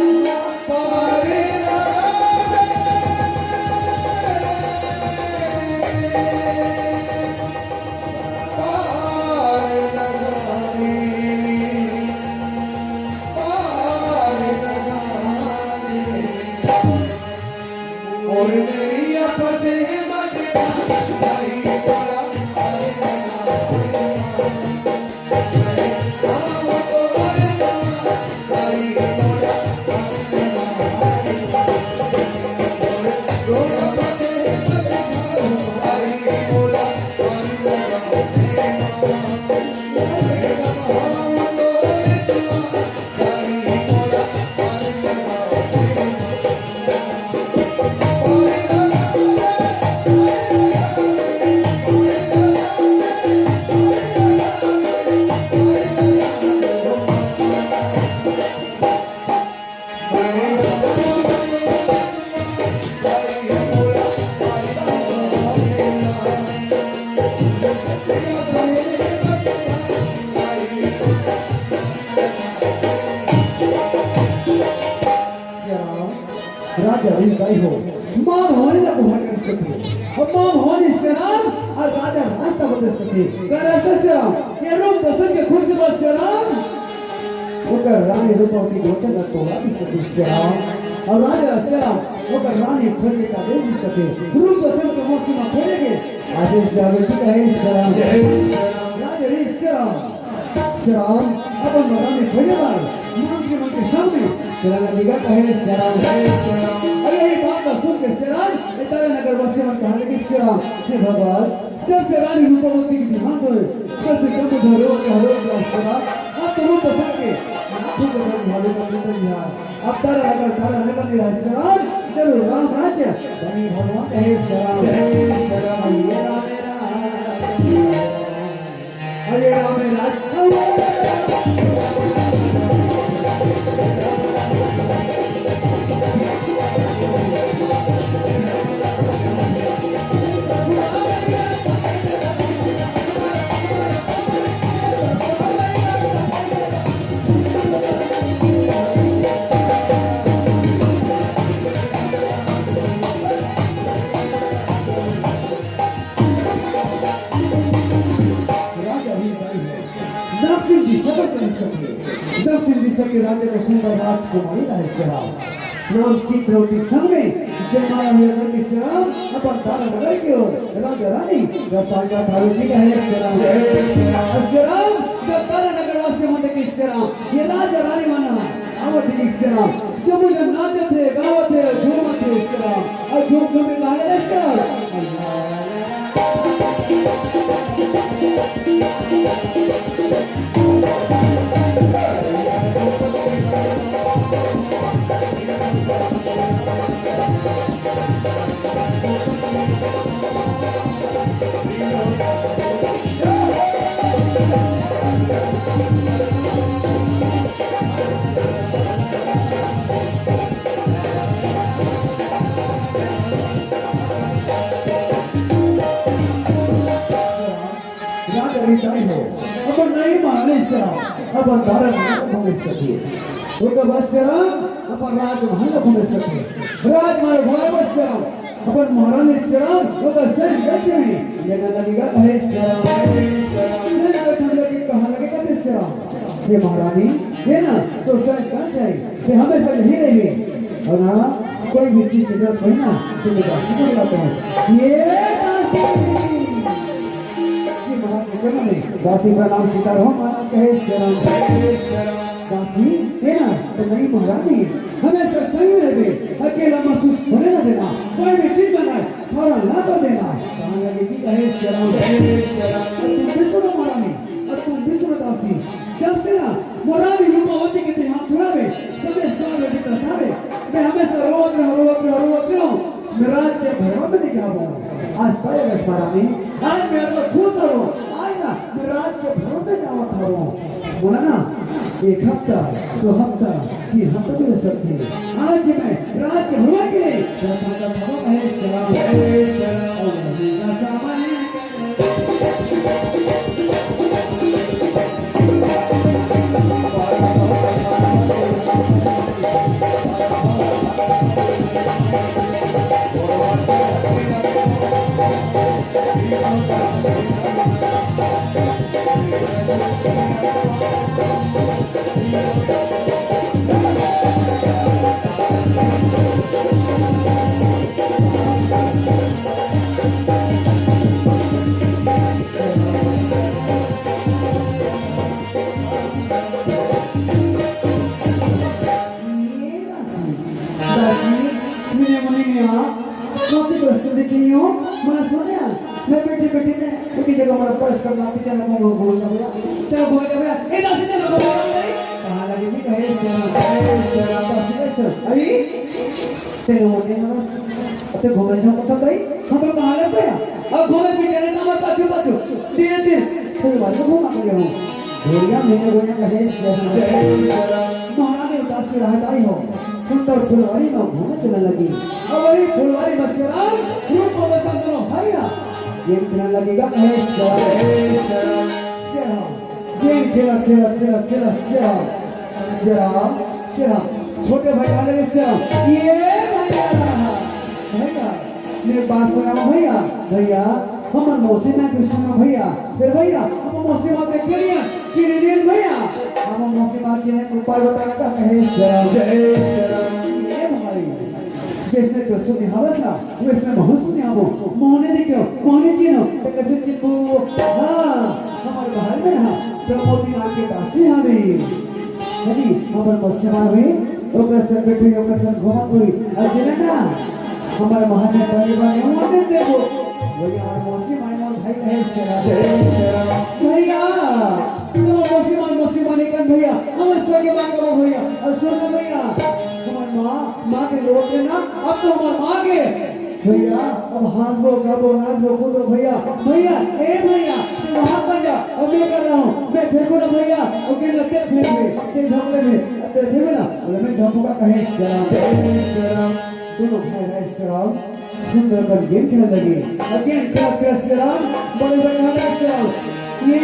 राजा विदाई हो माँ भवानी का गुहार कर सके और माँ भवानी श्याम और राजा रास्ता बदल सके क्या रास्ता श्याम ये रूप बसंत के खुद से बस श्याम होकर रानी रूपवती गोचर का तोड़ा भी सके श्याम और राजा श्याम होकर रानी खोजे का दे भी सके रूप बसंत के मौसम में खोजेंगे आदेश देवती का है श्याम राजा रे श्याम अपन रानी खोजे बार मन के सामने तेरा नदिया कहे श्याम अरे ये बात का सुन के श्याम तेरे नगर वासी मन कहने लगे श्याम हे भगवान जब से रानी रूपवती की ध्यान हो तब से कब धरो के श्याम अब तो रूप बसंत के नाथों को बन भावे का पिता जी अब तारा नगर निरा श्याम जरूर राम राज्य बनी भगवान कहे श्याम ये राम दिशा पर चल सके। दक्षिण दिशा के राज्य का सुंदर राजकुमारी है श्री राम। नाम चित्रवती संग में जयमाला हुए नगर श्री राम अपन तारा नगर की ओर राजा रानी रसायन थारू जी का है श्री राम। श्री राम जब तारा नगर वासी होते कि श्री राम ये राजा रानी माना आवत की श्री राम जब मुझे नाचते थे गावत थे झूमते थे श्री राम और झूम झूम में गाने श्री राम। अपन नहीं माने सरा अपन धारण घूमे सके तो का बस सरा अपन राज महल घूमे सके राज मारे भोले बस सरा अपन महारानी सरा तो का सर गचमी लेगा लगेगा है सरा सर गचमी लगे कहां लगेगा ते सरा ये महारानी है ना तो सर कहां जाए कि हमेशा यही रहे और ना कोई भी चीज की जरूरत नहीं ना तो मैं दासी को लाता हूं ये दासी दासी का नाम सीताराम माना कहे शरण दासी है ना तो नहीं महारानी हमेशा संग में रहे अकेला महसूस होने न देना कोई भी चीज बनाए थोड़ा ना कर देना कहां लगे कि कहे शरण तुम विष्णु महारानी और तुम विष्णु दासी जब से ना महारानी रूपवती के ध्यान छुड़ावे सबे सामने बिता थावे मैं हमेशा रोवत रहो मैं राज्य भरवा में दिखाऊं आज तय बस महारानी आज मैं अपना खुश हो मैं राज्य भर में जावा था बोला ना एक हफ्ता 2 हफ्ता 3 हफ्ता भी रह सकते आज मैं राज्य भर के लिए राजा भरो है सलाम और मेरा सामान मैं बैठे बैठे ने एक जगह हमारा पर्स कर लाती चला घूम जा भैया चलो घूम जा भैया ए दासी चलो घूम कहां लगे जी कहे सेरा दासी सर आई तेरे मोटे ना अते घूमे जाओ कत भाई हम तो कहां ले भैया अब घूमे फिरे ने ना पाछू पाछू धीरे धीरे कोई वाले घूमा के हो गोरिया मैंने गोरिया कहे सेरा महारानी दासी रहताई हो सुंदर फुलवारी में घूमे चलने लगी अब वही फुलवारी में सेरा रूप अवस्था दोनों हरिया ये कितना लगेगा है सेरा गेम खेला सेरा छोटे भाई वाले सेरा ये भैया मेरे पास में भैया भैया हमर मौसी में के सुनो भैया फिर भैया हम मौसी बात देख लिया चीनी दिन भैया हम मौसी बात चीनी उपाय बताना का कहे सेरा ये भाई जिसने तो सुनी हवस ना वो इसमें बहुत सुनी आवो मोहने देखो मोहने चीनो तो कैसे चिपू हां हमारे बाहर में हां प्रमोदी नाम के दासी हमें हनी हमारे मौसमा में ओकर से बैठे ओकर से घुमा कोई अजले ना हमारे महल में परिवार मोहने देखो वही हमारे मौसी भाई और भाई कहे सेरा भैया तुम मौसी माने कर भैया हम सगे बात करो भैया और सुन भैया माँ के रोक लेना अब तो हमारे माँ के भैया अब हंसबो गाबो नाचबो कूदो भैया भैया ए भैया तू वहां कर जा अब मैं कर रहा हूँ मैं फेंकू ना भैया ओके लगते फेंक में ते झोंकले में ते फेंक ना बोले मैं झोंकूंगा कहे सलाम दोनों भाई रहे सलाम सुंदर कर गेम खेलने लगे अगेन खेला सलाम बड़े बड़े हाथ सलाम ये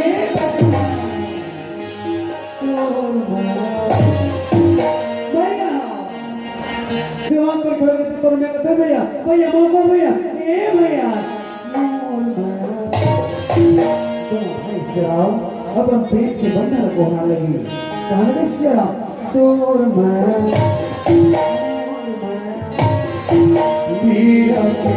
दीवान पर खड़े होते तो मैं कहता भैया भैया मोको भैया ए भैया तो भाई सलाम अपन प्रेम के बंधन को होने लगी। कहने लगे सिया राम तोर मैं मीरा के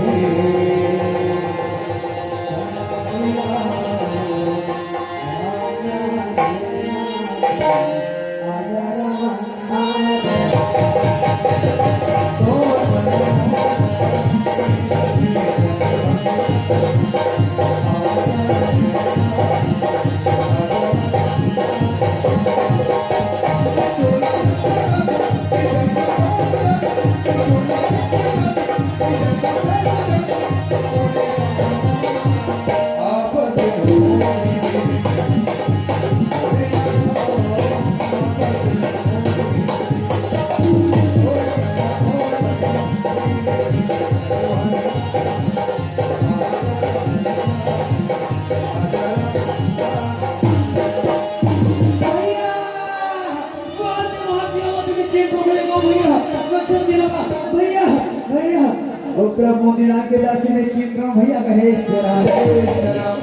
मोदिना के दासी ने की काम भैया कहे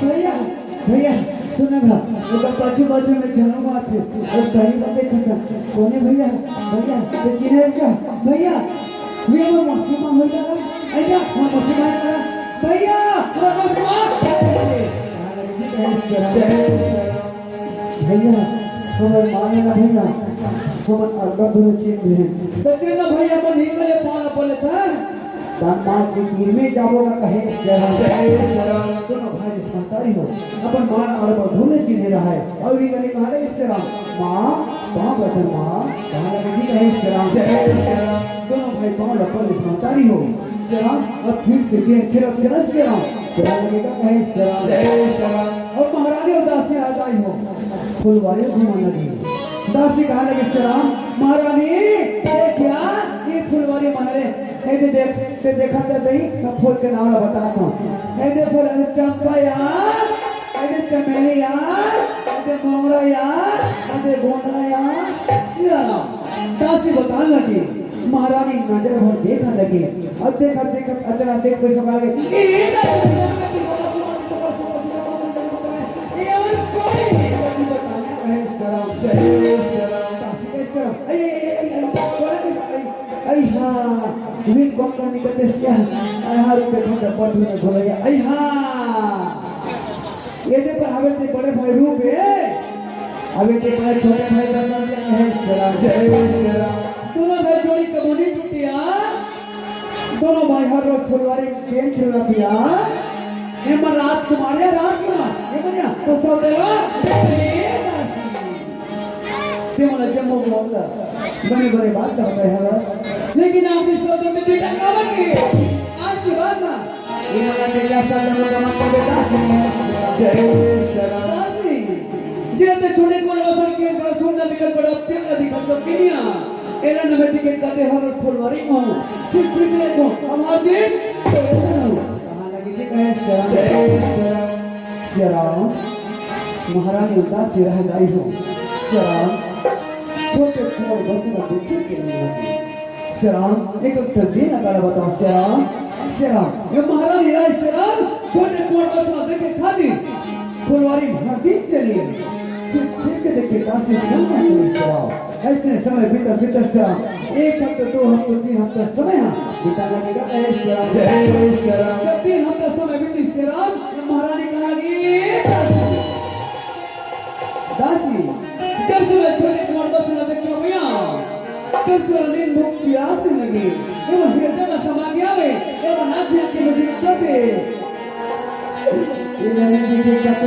भैया भैया सुनगा ओका बाजू बाजू में जनवा थे और पहली बार देखा था कोने भैया भैया तो चिन्हे क्या भैया भैया वो मसीमा हो गया आइया वो मसीमा है भैया वो मसीमा भैया हमर माने ना भैया हमर अलबा दोनों चिन्ह है तो चिन्ह भैया मन ही करे पाला बोले था दामाद के तीर में जाबोगा कहे शराब दोनों भाई महतारी हो अपन मां और बधूले चिन्ह रहा है और ये गले कहा रे शराब मां कहां बैठे मां कहां लगे जी कहे शराब दोनों भाई पांव लपल महतारी हो शराब और फिर से ये खेलत खेलत शराब क्या लगेगा कहे शराब और महारानी और दासी राजाई हो फुलवारी घुमाने लगी दासी कहा लगे शराब महारानी ये क्या ये फुलवारी माने रे देख ते देखा तो नहीं मैं फूल के नाम बताता हूँ ऐसे फूल चंपा यार ऐसे चमेली यार ऐसे मोगरा यार ऐसे गोंदा यार सिया राम दासी बताने लगी महारानी नजर भर देखने लगी अब देखा देखा अचानक देख कोई समझ गए विन कौन कौन निकलते सिया हर देखो तो पढ़ में घोल गया ये दे पर हवे ते बड़े भाई रूप है हवे ते बड़े छोटे भाई का साथ है सलाम जय श्रीराम दोनों भाई जोड़ी कबूनी छुट्टिया दोनों भाई हर रोज फुलवारी गेम खेल रहा ये मन राजकुमार है राजकुमार ये बनिया तो सब देवा ते मन जम्मू बोला बड़े बड़े बात करते हैं लेकिन आप इस शब्द में बेटा कावंगे आज की बात ना ये मना बेटा शब्द में कम कर बेटा जय श्रीराम दासी जेते छोटे को वसन के बड़ा सुंदर दिखत बड़ा प्यारा दिखत तो किनिया एला नवे दिखे कहते हर फुलवारी को चिट ले को हमार दिन कहां लगी थी कहे श्रीराम महारानी दासी रहदाई हो श्रीराम छोटे को बसना देखे के लिए श्रीराम एक दिन अगर बताओ श्रीराम ये महारानी राय श्रीराम छोटे कुंवर बसना देखे खाती फुलवारी भर दिन चली छिप के देखे दासी समय चली श्रीराम ऐसे समय भीतर श्रीराम एक हफ्ते 2 हफ्ते 3 हफ्ते समय बिता लगेगा श्रीराम जय श्रीराम 3 हफ्ते समय बीती श्रीराम महारानी कहा दासी जब सुबह छोटे कुंवर बसना देखो भैया कसर नींद भूख प्यास लगी एवं हृदय में समा गया है एवं नाभिया की मुझे करते ये मैंने देखे कहते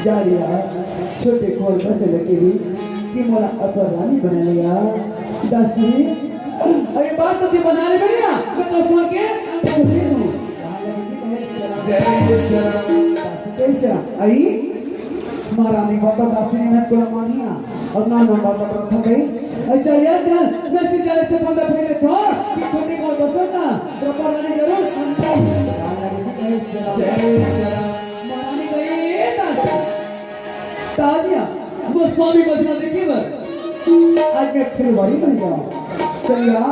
जारिया छोटे खोल बसे लगे भी कि मोला अपर रानी बना लिया दासी अरे बात तो थी बनाने बढ़िया मैं तो सुन के कैसे आई महारानी बाबा दासी ने कोई मानिया और ना बाबा प्रथा गई चल यार चल मैं सिजाले से बंदा फेरे तो कि छोटी को बसना बाबा रानी जरूर महारानी गई ताजिया वो स्वामी बसना देखिए बर आज मैं फुलवारी बन जाऊं चलिया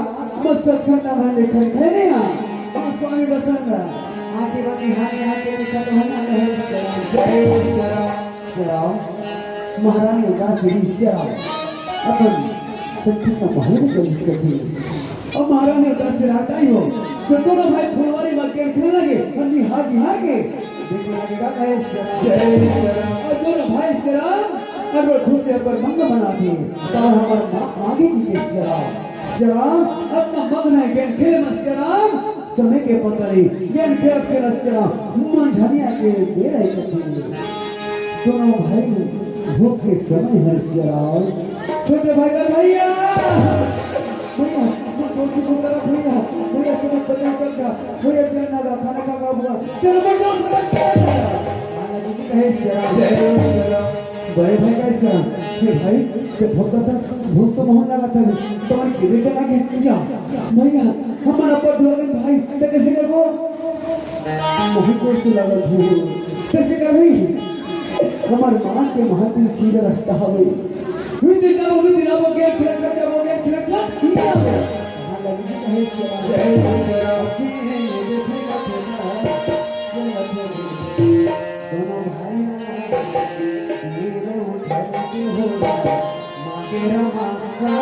बस ठंडा भाई लेकर नहीं स्वामी बसना आगे बनी हाने आगे देखा तो हम है सराम जय सराम सराम महारानी उदासी सराम अपन सत्य का महल में चल सकती और महारानी उदासी रात आई हो जो दोनों भाई फुलवारी में गेम खेलने लगे और निहार के देखने लगेगा है सराम जय सराम और दोनों भाई सराम अगर खुद से अगर मंग बनाते तो हमारे आगे की सराम सराम अपना मग्न है गेम खेले में सराम समय के पता नहीं गेम खेल के सराम मंझनिया के दे रहे थे दोनों भाई भूख के समय है सराम छोटे भाई का भैया भैया मैं तो की भूख लगा भैया भैया समय पता चलता भैया चलना का खाना खा हुआ चलो बच्चों सब खाना जी कहे सराम बड़े भाई कैसा ये भाई जब भूख था भूख तो मोहन लगा था तुम्हारे किधर के लगे या भैया हमारा पट लगन भाई तो कैसे करो मोहन को से लगा भूख कैसे कर भाई हमारे मां के महत्व सीधा रास्ता हवे विधि ना वो गेम खेलता जब वो गेम खेलता या हां लगी कहे सराम की है ये देखने का दोनों भाई तेरा मांगा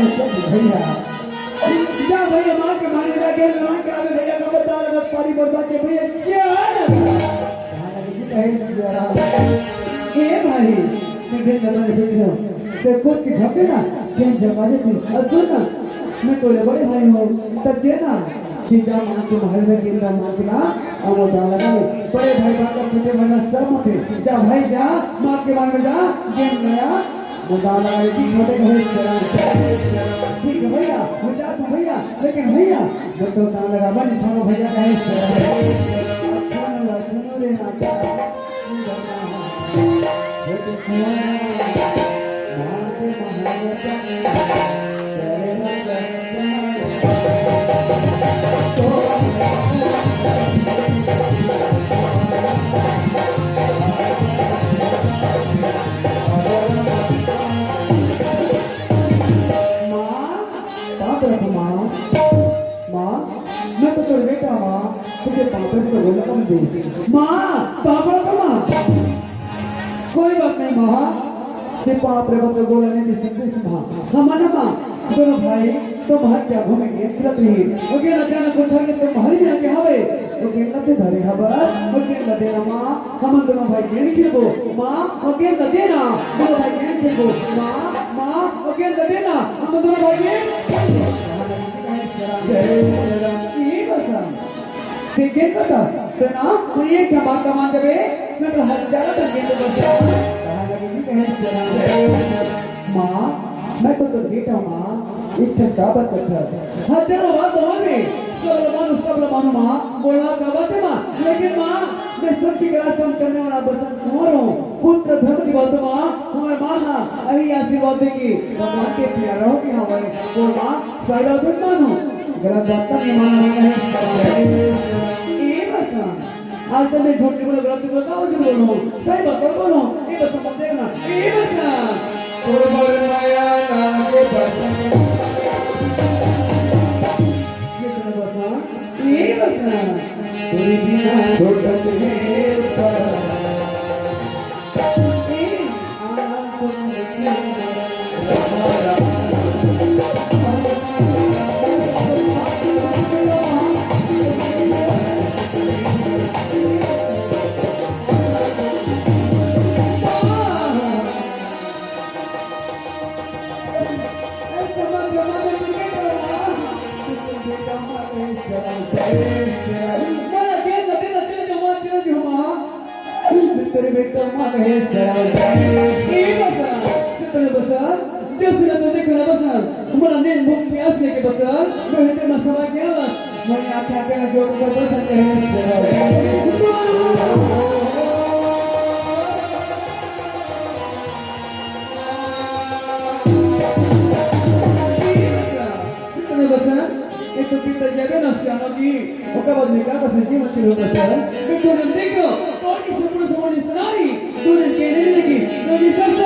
तो भैया जा भैया मां के मारे लगे मां के आगे भैया का बता लगा पारी बर्बाद के भैया ये भाई मैं भी नजर बैठ रहा ते खुद की झपके ना के जमाने थी सुन ना मैं तो बड़े भाई हूं तब जे ना कि जा मां के महल में गेंदा मां के ना और जा लगा बड़े भाई बात छोटे भाई ना सब मत जा भाई जा मां के महल में जा गेंद नया मुदा लगा कि छोटे घर सराम ठीक है भैया हो जा तू भैया लेकिन भैया जब तो तान लगा बनी सुनो भैया कहे सराम रे ना जा छोटे कुआं मां के महल में तेरे ना मैं तो तेरे बेटा माँ तुझे पापा को बोला कौन दे माँ पापा का माँ कोई बात नहीं माँ ते पाप रे बतो बोला नहीं दिस माँ हमारा माँ दोनों भाई तो बाहर क्या घूमेंगे खेलत रही ओके अचानक पूछा कि तुम महल में आके हवे ओके लते धरे हबस ओके लते ना माँ हम दोनों भाई गेम खेलबो माँ ओके लते ना दोनों भाई गेम खेलबो माँ ओके लते ना हम दोनों भाई गेम देखे कदा तेना पुरिये क्या बात का मान जबे मैं तो हजारों तक गेंद बस कहां लगेगी कहे सलाम मां मैं तो बेटा मां एक ठक्का बात करता हजारों बात होवे सब लमानो मां बोलना का बात है मां लेकिन मां मैं सत्य के रास्ते में चलने वाला बसंत कुंवर हूं पुत्र धर्म की बात मां हमारे मां हां यही आशीर्वाद देगी भगवान के प्यारा हो कि हां भाई वो मां साइड ऑफ मानो गलत बात का नहीं मानना है ये बस आज तो मैं झूठ बोलो गलत बोलो का मुझे बोलो सही बात बोलो ये बस मत देखना ये बस और मर माया ना के बस ये बस तेरी बिना छोड़ के पर ए आना तो तेरे बेटा मां कहे सराम ए बसा सितने बसा जब से तो देखना बसा हमारा नींद भूख प्यास लेके बसा मैं हटे में सवा क्या बस मैंने आंखें आंखें जोड़ कर बसा कहे सराम सितने बस एक तो पिता जेबे ना सियानो की ओका बाद में का से जीवन चलो बस मैं तो न देखो और की संपूर्ण समझ सुनारी तू ने कहने लगी तो जी सस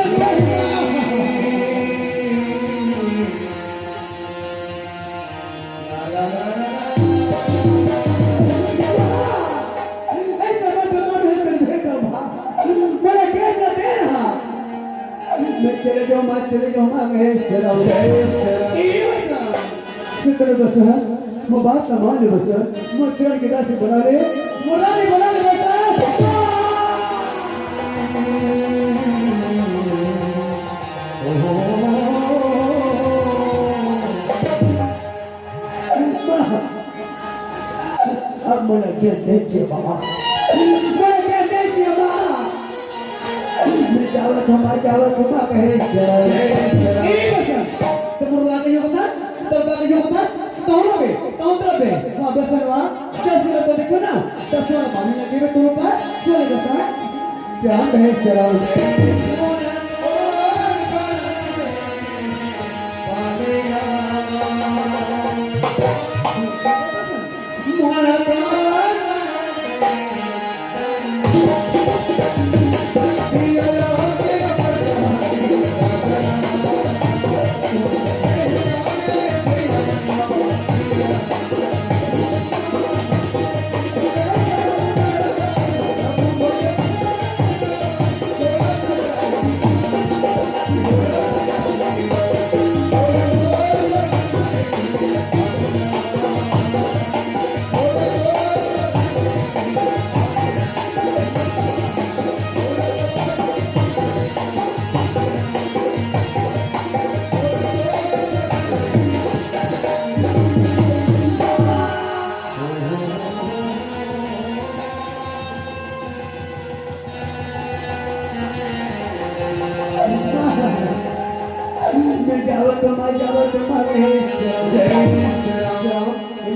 चले जाओ माँ कहे सेरा सिद्धर बस मैं बात ना मान ले बस मैं चरण के दासी बना ले बस अब मुझे क्या देखिए बाबा जावत हम कहे तो मुर्ला के होता तो बाकी जो होता तो पे वहां बसनवा जैसे तो देखो ना तब से पानी लगे में तू पर सोने बसा श्याम है श्याम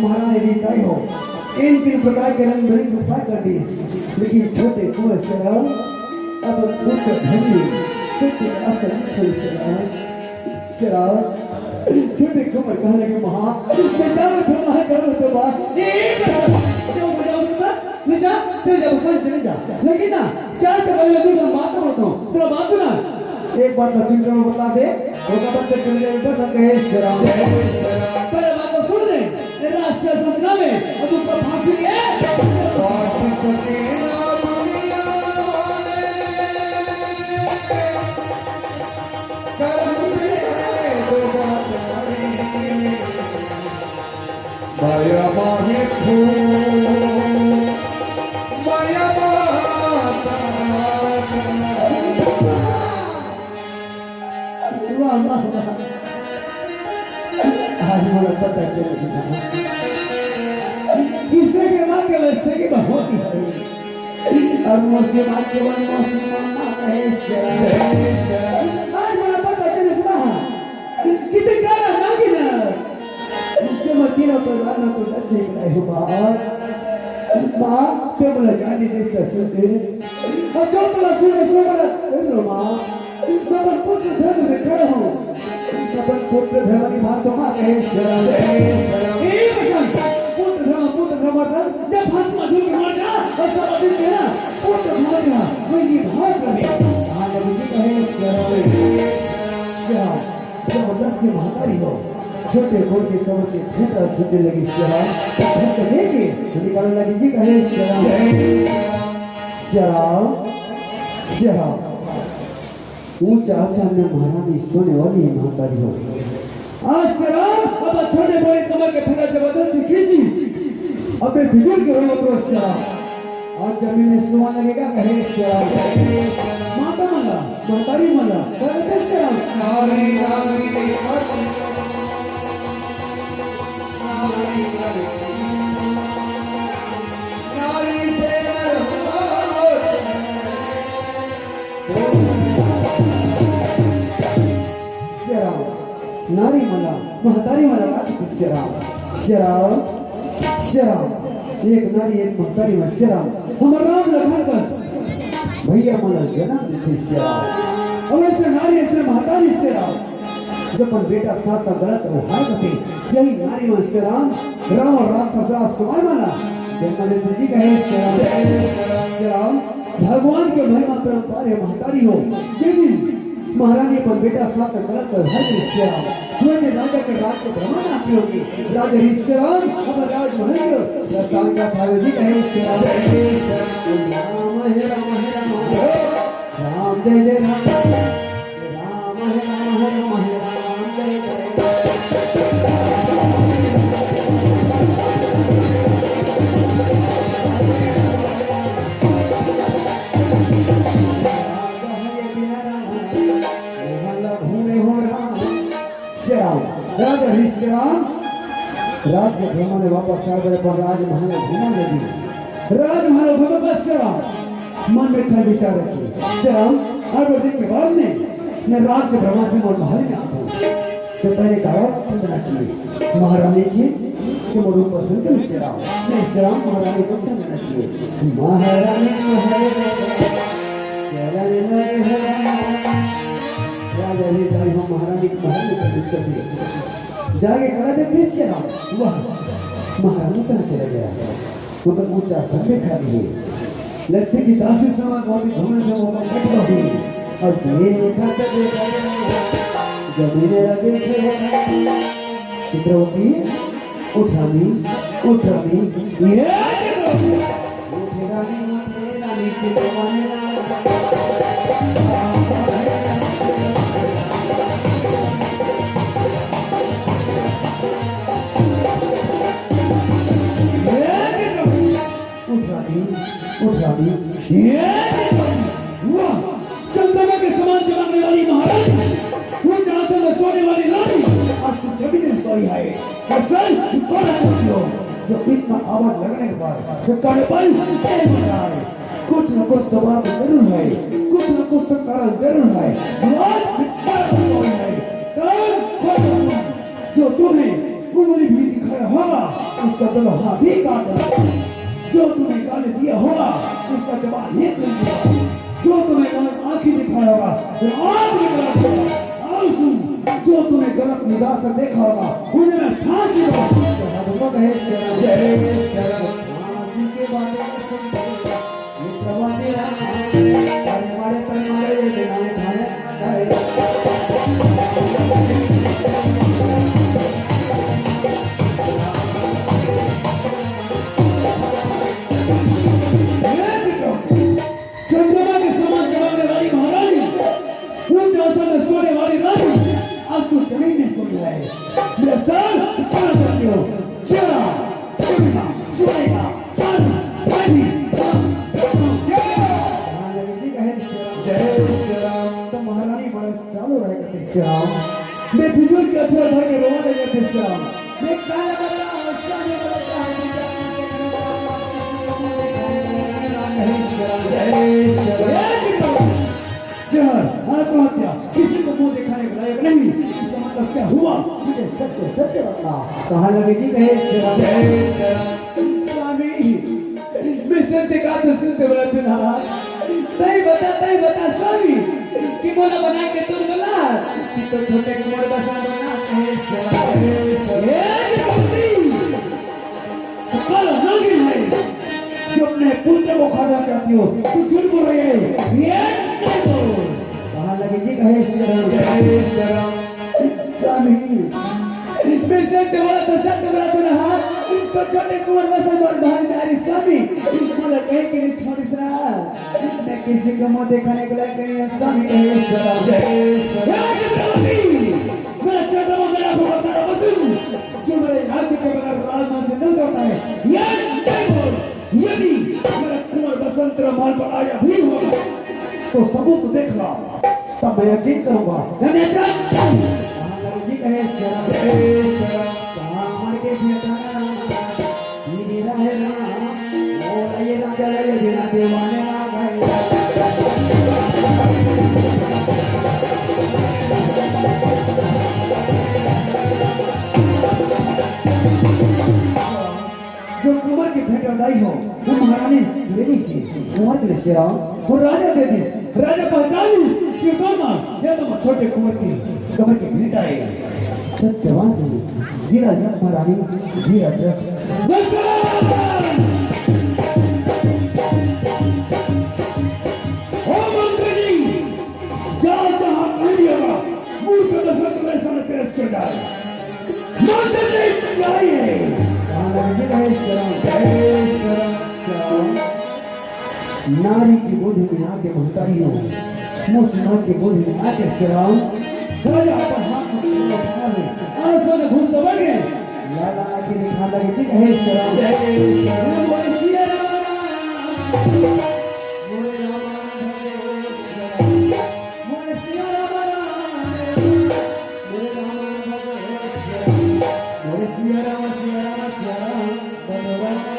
महारानी रीता हो इन तीन प्रकार के रंग भरी गुफा कर दी लेकिन छोटे कुएं से अब पुत्र धनी सत्य का अस्तर छोड़ से छोटे कुमार कहने के महा मैं जाऊँ तो महा करूँ तो बात ले जा चल जा बस चले जा लेकिन ना क्या से पहले तू बात करता हूँ तेरा बात भी ना एक बात लक्ष्मी को बता दे वो कब तक चले जाए बस कहे श्रीराम पर बात तो सुन ले रास्ते समझना में अब उस पर फांसी के माया माही माया आज मुझे पता चल गया इससे के मां के वैसे की होती है और मुझसे बात के बाद मौसी मामा कहे आज मुझे पता चल इसका कितने गाना नागी ना के मतीना पर गाना तो दस नहीं बनाए हो मां के मुझे गाने देखता सुनते और जो तो सुने सुने मां मैं अपन पुत्र धर्म में खड़ा हूँ अपन पुत्र धर्म की बात तो माँ कहे पुत्र धर्म जब फांसी में झूल के मर जा और सारा दिन मेरा पुत्र धर्म का वही भाग रहे हाँ जब जी कहे जबरदस्त की महतारी हो छोटे बोल के कमर के फेंटा खींचने लगी श्याम लेके तो निकालने लगी जी कहे श्याम ऊंचा अचानक महारानी सोने वाली महतारी हो आज अब छोटे बड़े कमर के फेंटा जबरदस्ती खींची अबे भिजुल के रोलो तो श्याम आज जमीन में सुवा लगेगा कहे श्याम माता मला महतारी मला कहते श्याम नारी नारी नारी मला महतारी मला का श्याम एक नारी एक महतारी में श्याम हमर राम लखन का भैया मला जन्म देते श्याम और ऐसे नारी ऐसे महतारी श्याम जब अपन बेटा साथ का गलत व्यवहार करते यही नारी में श्री राम राम और राम सबदास कुमार माना जन्मदिन जी कहे श्री राम भगवान के महिमा परंपरा महतारी हो यदि महारानी अपन बेटा साथ का गलत व्यवहार करे श्री राम तुम्हें राजा के राज को भ्रमण आप होगी राजा श्री राम अब राजमहल के प्रस्थान का भाव जी कहे श्री राम राम है राम है राम राम जय जय राम राम है राम है राम है राम जय जय राजा श्री राम राज्य भ्रमण में वापस आ गए पर राजमहल घूमने लगी राजमहल घूमे बस श्री राम मन में था विचार रखिए श्री राम हर दिन के बाद में मैं राज्य भ्रमण से महल में आता हूँ तो पहले कारण पसंद करना चाहिए महारानी की कि मैं रूप पसंद करूँ श्री राम नहीं श्री राम महारानी को अच्छा लेना चाहिए महारानी राजा ने भाई हम महारानी के महल में प्रवेश कर दिए जाके करा देते श्री राम वाह महारानी कहाँ चला गया वो तो ऊंचा सभ्य खा रही है लगते कि दासी समा गौरी घूमने में वो बैठ रही और देखा तो देखा जमीने देखे चित्रवती उठानी उठानी ये उठेरानी चित्रवानी चंद्रमा के समान चमकने वाली महारानी वो जहाँ से मैं सोने वाली रानी आज तू जमीन में सोई है और सर तू कौन सोती हो जो इतना आवाज लगने के बाद वो काने पर तेरे बन रहा है कुछ न कुछ तो बात जरूर है कुछ न कुछ तो कारण जरूर है आज सोई है कारण खोज जो तुम्हें उंगली भी दिखाया होगा उसका दिल हाथ ही काट जो तुम्हें गाली दिया होगा उसका जवाब ये दूंगा जो तुम्हें आंखें दिखाया होगा वो आंख निकाला होगा और सुन जो तुम्हें गलत निगाह से देखा होगा उन्हें मैं फांसी दूंगा तो हदमा कहे शरण जय शरण फांसी के बातें सुन ये प्रभु मेरा तारे मारे तन मारे ये देना उठाने करे जमीन में सुन रहा है मेरा सर सुना सकते हो चला सुनेगा सुनेगा सानी जी कहे जय श्री राम तो महारानी बड़ा चालू रहे करते श्री राम मैं फिजूल के अच्छा था के रोने करते श्री राम मैं काला बड़ा हंसता में बड़ा आत्महत्या किसी को मुंह दिखाने के लायक नहीं इसका मतलब क्या हुआ मुझे सत्य सत्य बता कहाँ लगे जी कहे स्वामी मैं सत्य का तो सत्य बोला था तय बता स्वामी कि बोला बना के तुर बोला कि तो छोटे कुमार बसा बना कहे कल नागिन है जो अपने पुत्र को खाना चाहती हो तू झूठ बोल रही है ये नहीं बोल कहाँ लगे जी कहे स्वामी मैं सत्य बोला तो ना तो छोटे कुंवर बसन और बहन नारी स्वामी बोला कहे कि नहीं छोड़ इसरा मैं किसी को मुंह दिखाने के लिए कहीं स्वामी कहे मेरा छोटा मेरा भगवान मेरा बसन जो मेरे राज्य के बगैर राजमा से नहीं करता है यदि मेरा कुंवर बसंत माल पर आया भी होगा तो सबूत देख ला तब मैं यकीन करूंगा जी कहे मर के राजा देवाने जो कुंवर की भेंट अदाई हो वो महारानी देवी से कुंवर के लिए वो राजा दे दी राजा पहचान ली या तो छोटे कुंवर की कमर के भेंट आए सत्यवान गिरा जग महारानी गिरा जग ओ मंत्री जी जहाँ जहाँ कहिएगा मूर्ख दशरथ में समय पेश कर जाए मंत्री जी जाइए नारी की बुद्धि में आके महतारी हो मुसलमान की बुद्धि में आके श्राम राजा पर हाथ में उठा ले आंसू में घुस बढ़ गए लाला की दिखा लगी थी कहे श्राम बोले सिया राम बोले राम बोले सिया राम बोले राम बोले सिया राम बोले राम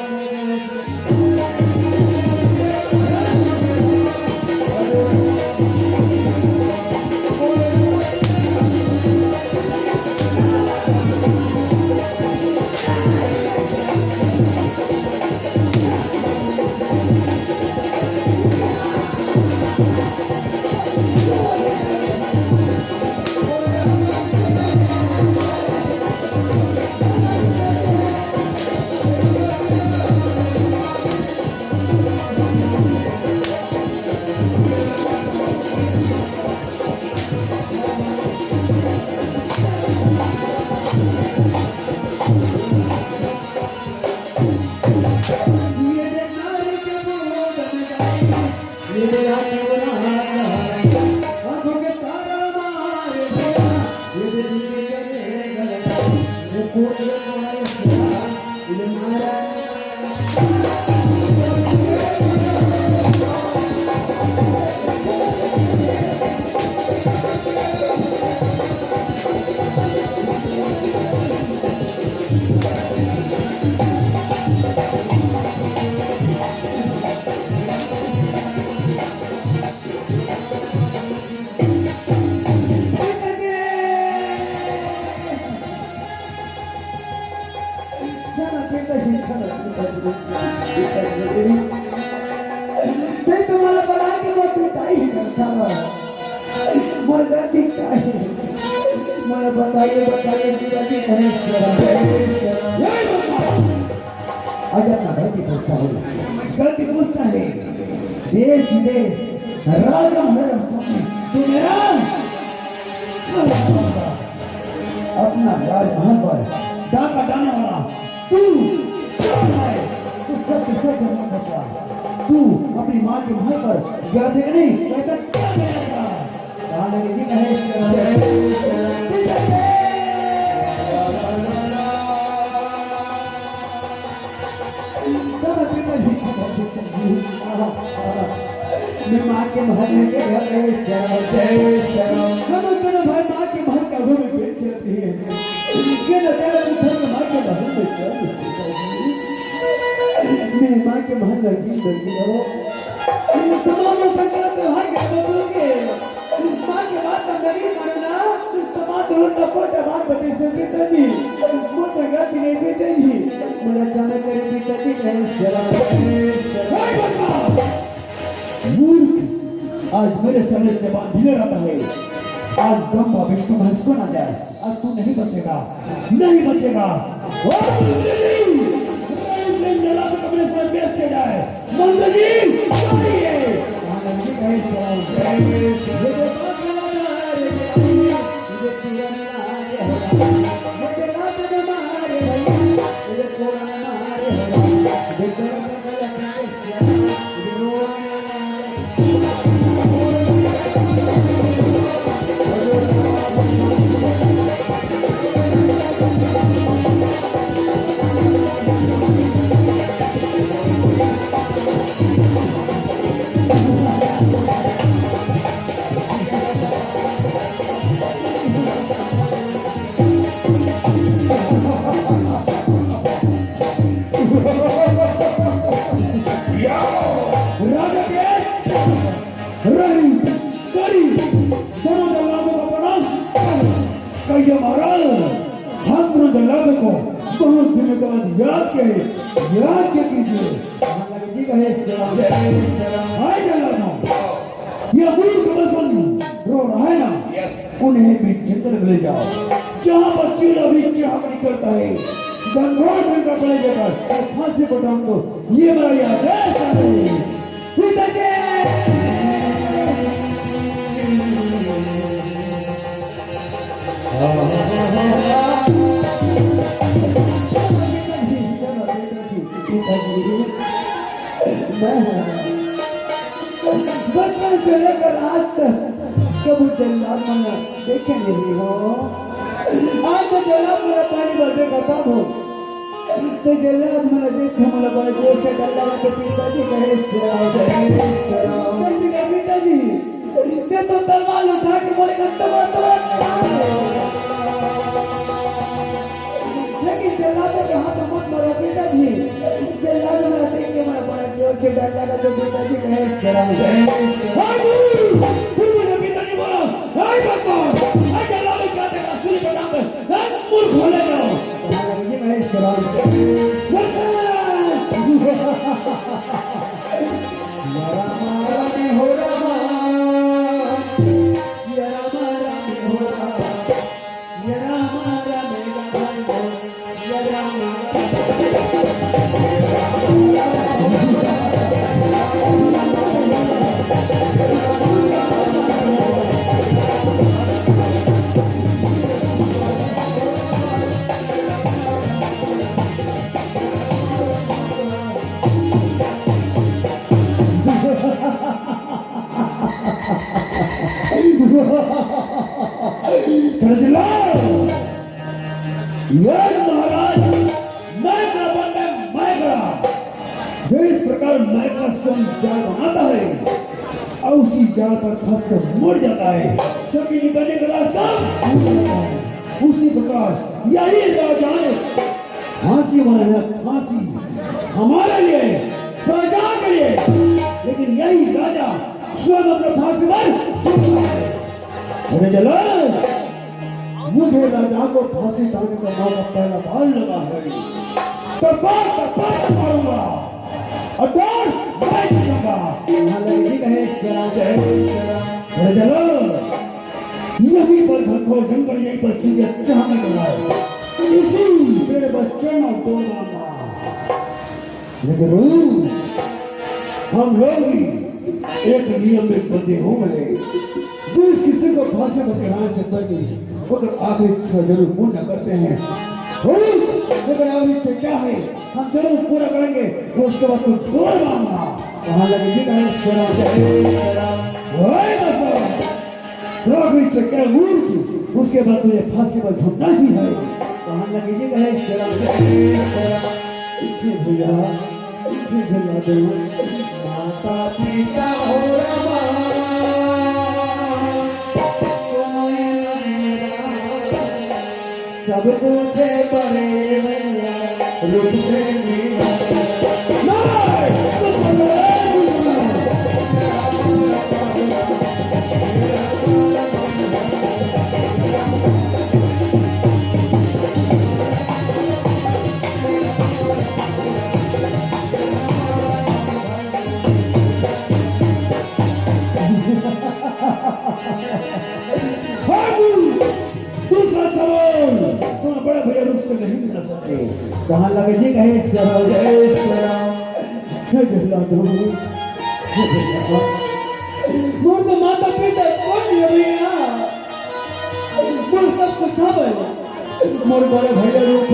नहीं तुम्हाला बला की मोठी ताई करता मुर्गा दिखता है मला बताइए पिताजी कहे आज अपना गलती पूछता है देश विदेश राजा महाराजा सामने तू मेरा अपना राजमहल पर डाका डालने वाला तू सत्य सत्य मत बता तू अपनी माँ के महल पर गया थे नहीं मैं माँ के महल में गया हम दोनों भाई माँ के महल का घूम के खेलते हैं ये न तेरा पूछा कि माँ के महल में क्या मैं माँ के महल में गिन हो तमाम संक्रांत त्योहार के बदलोगे माँ के बात मेरी मानना तमाम पोटा बात बते से पिताजी मोटा गाती नहीं पिताजी मुझे अचानक करे पिताजी कहे मूर्ख आज मेरे सामने जवान भिड़ रहा है आज दम विष्णु महस को ना जाए आज तू नहीं बचेगा बहुत दिनों के बाद याद क्या कीजिए ये मूर्ख बसन रो रहा है ना, यस उन्हें भी जंगल में ले जाओ, जहाँ पर चीड़ा भी चाहत करता है, गंगोर जंगल पर ले जाकर और फांसी पर टांग दो। ये मेरा याद है सारे पिताजी। बचपन से लेकर आज तक कभी जल्लाद मना देखे नहीं हो। आज तो जल्लाद मना पहली बार देखा तब हो, तो जल्लाद मना देख हमारा बड़ा जोर से डर लगा के पिताजी कहे कैसे कहे पिताजी ते तो तलवार उठा के बोलेगा लेकिन जल्लादों के हाथ में मत मारो पिताजी। जल्लाद मना देख के हमारा बड़ा जोर से डर लगा तो पिताजी कहे शर्म फिर मुझे पिताजी बोला, हाय बकवास, अच्छा लालू क्या देखा सूर्य के नाम पे, मुंह खोले जाओ। ये कहे शर्म हो रहा महाराज मैकरा बनने मैकरा जो इस प्रकार मैकरा स्वयं जाल बनाता है और उसी जाल पर फंसकर मर जाता है, सभी निकलने का रास्ता उसी प्रकार यही राजा ने फांसी बनाया, फांसी हमारे लिए प्रजा के लिए, लेकिन यही राजा स्वयं अपने फांसी पर अरे चलो मुझे राजा को फांसी डालने का मौका पहला बार लगा है, तो मारूंगा और डर मैं जीतूंगा। जी कहे अरे चलो यहीं पर घनघोर जंगल, यहीं पर चीजें चाहने लगा, इसी मेरे बच्चे में दो मामा, लेकिन हम लोग भी एक नियम में बंधे हो गए, जिस किसी को फांसी पर चढ़ाने से पहले अगर आप इच्छा जरूर पूर्ण करते हैं, लेकिन आप इच्छा क्या है हम जरूर पूरा करेंगे, उसके बाद तुम दौड़ मांगना। कहाँ लगे जी कहे इच्छा क्या मूर्ति, उसके बाद तुझे फांसी पर झुकना ही है। कहाँ लगे जी कहे भैया जला दो माता पिता हो रहा सब कुछ बड़े रूप से मिला कहाँ लगे जी कहे मोर तो माता पिता कौन है भैया, मोर सब कुछ था मोर बड़े भैया रूप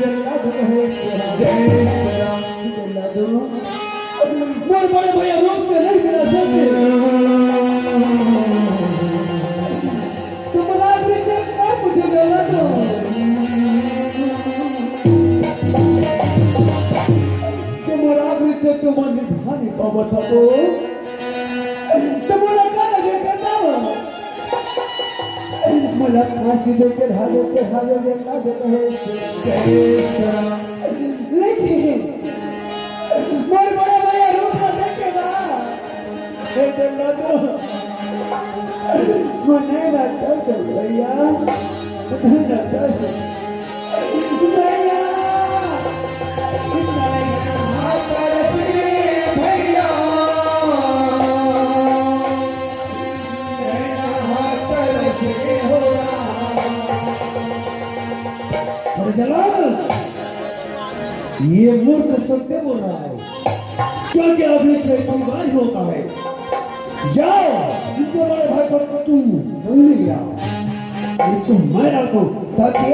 जल्ला दो जल्ला दो मोर बड़े भैया रूप से नहीं मिला सकते, तुम राज मुझे जल्ला दो तुम निभाने बाबा था वो तुम्हारा काला देखा था मला फांसी दे चढ़ावे जल्ला दे कहे लेकिन मोर बड़ा भैया रूप में देखेगा हे जल्ला दो मने बात से भैया भैया ये मूर्ख सत्य बोल रहा है, क्योंकि अभी चैतीबाज होता है। जाओ, इनके बड़े भाई को तू जल्दी लिया, इसको मैं डालता हूँ ताकि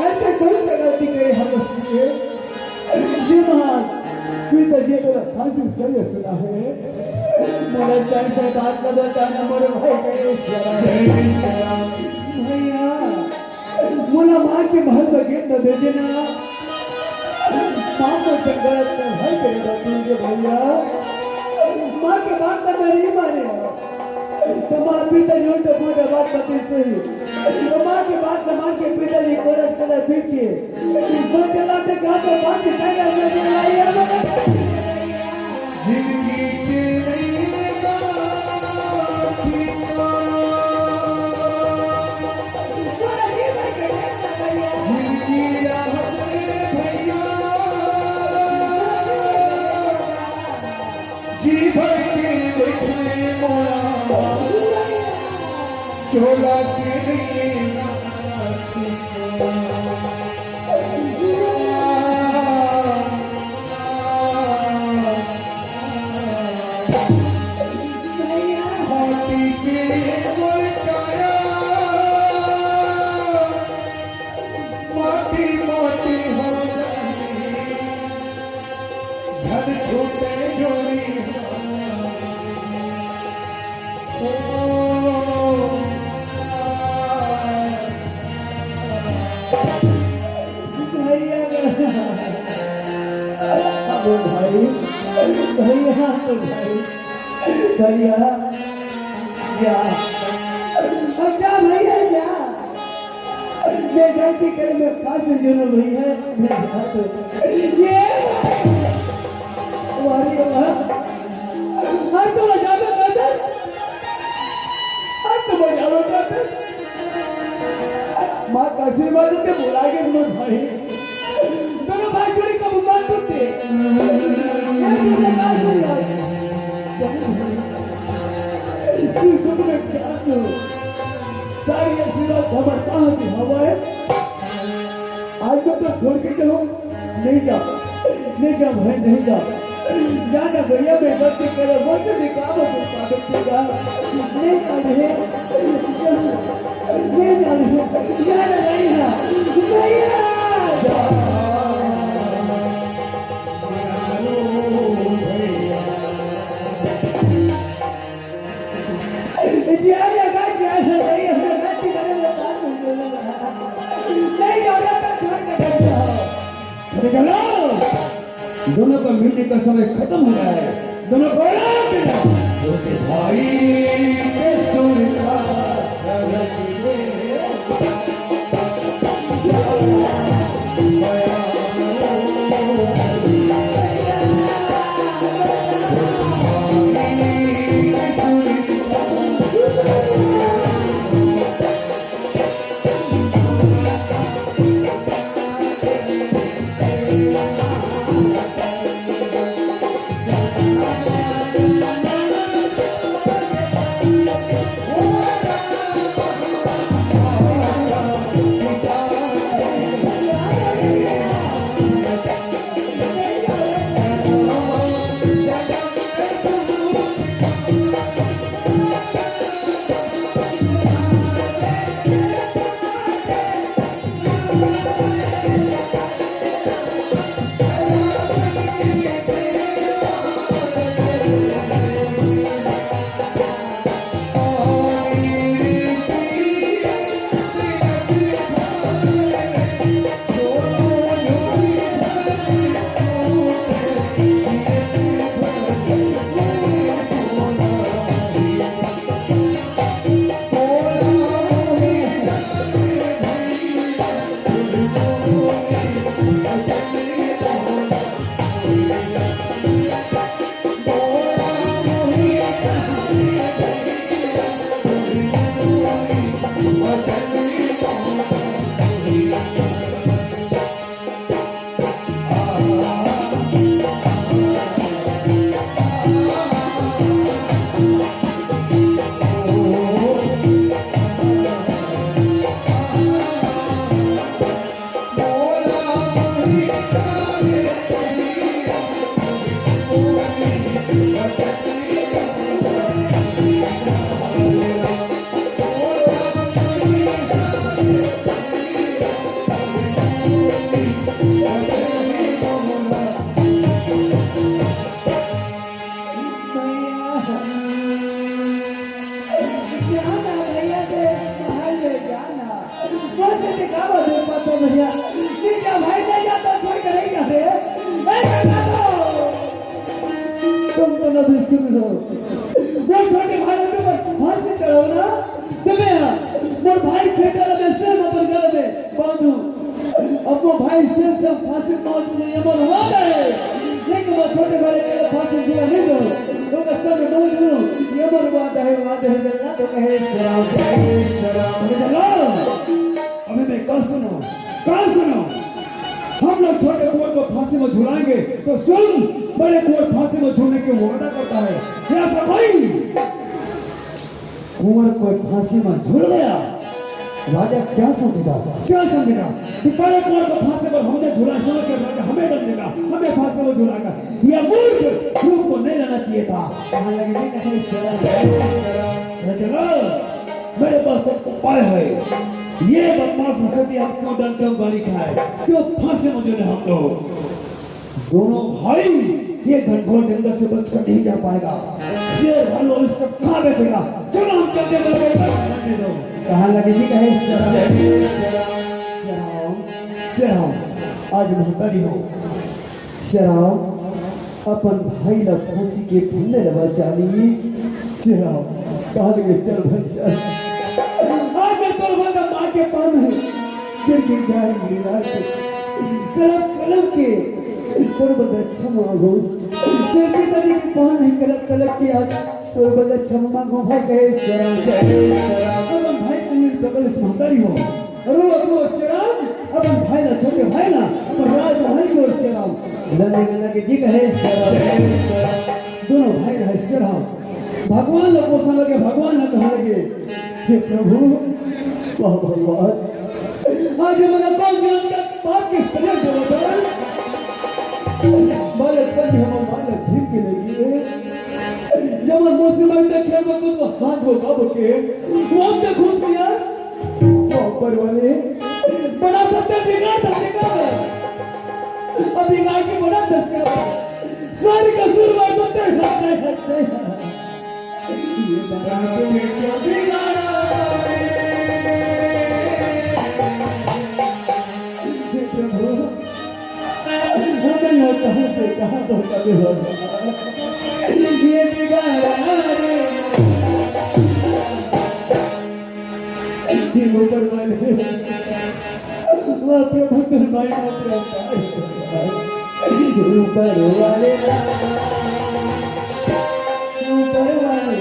ऐसे कौन सा गलती करे हम ये महान पिताजी को फांसी सरिया सुना है। मोला चाय से बात कर बताना मोरे भाई जय श्री राम भैया मोला माँ के महल बगे न भेजना माँ को संगत में भाई करे बताएंगे भैया माँ के बात पर नहीं मारे तो माँ पिताजी उल्टा पुल्टा बात बताते सही तो माँ के बात न मान के पिताजी कोरट कोरट पीट के मैं चलाते कहाँ पर बात से टाइगर में चलाई है जिंदगी के नहीं चोला के भाई भैया तो भाई भैया जा जा भैया जा मैं गलती कर मैं फांसी जुनू भैया मैं तो ये वारी आज तो मैं जाने कहते आज तो मैं जाने कहते माँ का आशीर्वाद देते बुला के तुम भाई दोनों भाई जोड़ी का बुमान टूटे आज को तो छोड़ के चलो नहीं जाओ भाई नहीं जाओ जाना भैया मैं गलती करे वो से निकालो तो पागल देगा नहीं जाने यार भैया दोनों का मिलने का समय खत्म हो गया है दोनों को भाई मुझसे दिखावा दे पाता भैया नहीं क्या भाई नहीं जाता छोड़ कर नहीं जाते तुम तो न भी सुन लो वो छोटे भाई के ऊपर फांसी चढ़ाओ ना तुम्हें वो भाई फेटा में सिर पर गले में बांधू अब वो भाई सिर से फांसी मौत में ये बोल हुआ है लेकिन वो छोटे भाई के फांसी झूला नहीं दो उनका सर में नोच दूं ये बोल बात है ना तो कहे शराब चलो अभी मैं कल सुनो हम लोग छोटे कुंवर को फांसी में झुलाएंगे तो सुन बड़े कुंवर फांसी में झूलने के वादा करता है ऐसा कोई कुंवर को फांसी में झूल गया राजा क्या समझेगा कि बड़े कुंवर को फांसी पर हमने झूला समझ कर राजा हमें बन देगा हमें फांसी में झुलाएगा यह मूर्ख रूप को नहीं लेना चाहिए था कहां लगे कहीं चलो मेरे पास एक उपाय है ये बदमाश हसती हम क्यों डर क्यों गाली खाए क्यों फांसी में झूले हम लोग दोनों भाई ये घनघोर जंगल से बचकर नहीं जा पाएगा शेर भालू इस सब खा बैठेगा चलो हम चलते हैं कहां लगे जी कहे शराब आज महतारी हो शराब अपन भाई ला फांसी के फंदे लगा चाली शराब कहां लगे चल भाई चल आज मैं तो बंदा मां के पांव में गिर जाए मेरा कलम के तोर बंदा क्षमा हो तेरे पिताजी के पांव नहीं कलक के आज तोर बंदा क्षमा मांगो भाई कहे शराब अपन भाई को मिल बगल से महतारी हो रो शराब अपन भाई ना छोटे भाई ना अपन राज भाई को शराब लगे के जी कहे शराब दोनों भाई रहे शराब भगवान लोग को समझ के भगवान ने कहा लगे हे प्रभु वाह भगवान आज मैंने कौन ज्ञान का पाप की सजा दे बता बालक पर हम बालक ठीक के लगी जब मौसम में देखे तो कुछ हाथ वो कब के वो हमने खुश किया वो ऊपर वाले बड़ा पत्थर बिगाड़ देगा अब बिगाड़ के बड़ा दस का सारी कसूर बात होते हैं ये बड़ा के क्या बिगाड़ा हे प्रभु हमें कहां से कहां तो कभी हो ये बिगाड़ा रे ये ऊपर वाले वो प्रभु तुम्हारी ऊपर वाले ऊपर वाले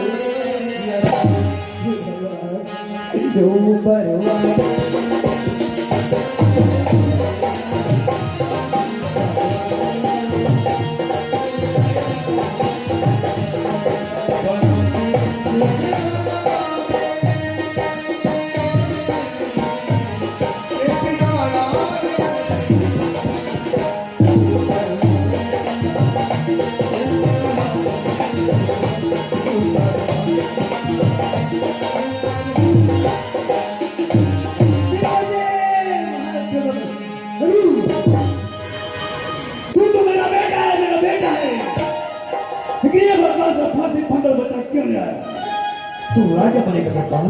तू राजा बनेगा बेटा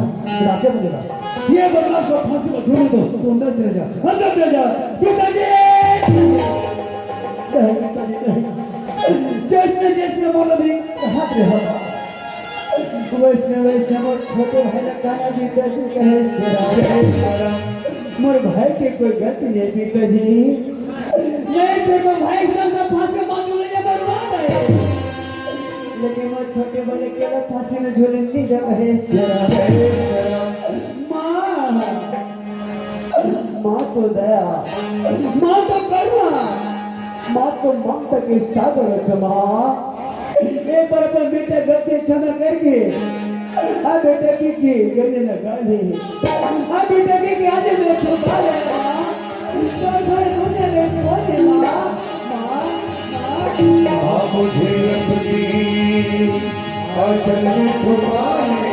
राजा बनेगा ये बदमाश को फांसी में छोड़ दो तू अंदर चले जा पिताजी जैसे जैसे मौलवी हाथ रहा वैसे मोर छोटे भाई ने गाना भी कहते कहे शराब मोर भाई के कोई गलती नहीं पिताजी नहीं देखो भाई सब फांसी में झूले जा बर्बाद है लेकिन वो छोटे बड़े के फांसी में झूले नहीं जा रहे शराब माँ तो दया माँ तो करुणा माँ तो ममता के सागर माँ एक बार अपन बेटा गलती क्षमा करके आ बेटा की गले लगा ले आ बेटा की आज मैं छुपा ले माँ तो छोड़े दुनिया में पहुंचे माँ मुझे अपनी अचल में छुपा ले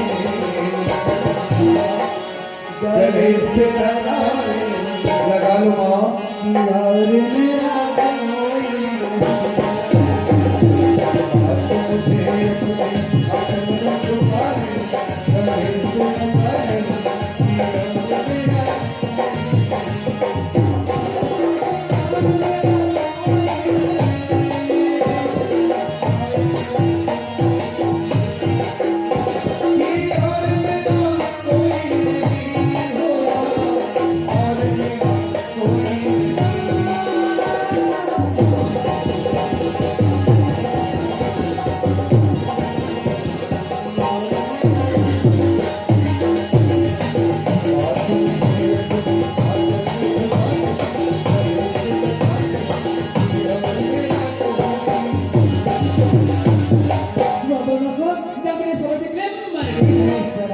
गले से लगा लो माँ यार मेरा मुझे अपनी अचल में छुपा ले गले से लगा ले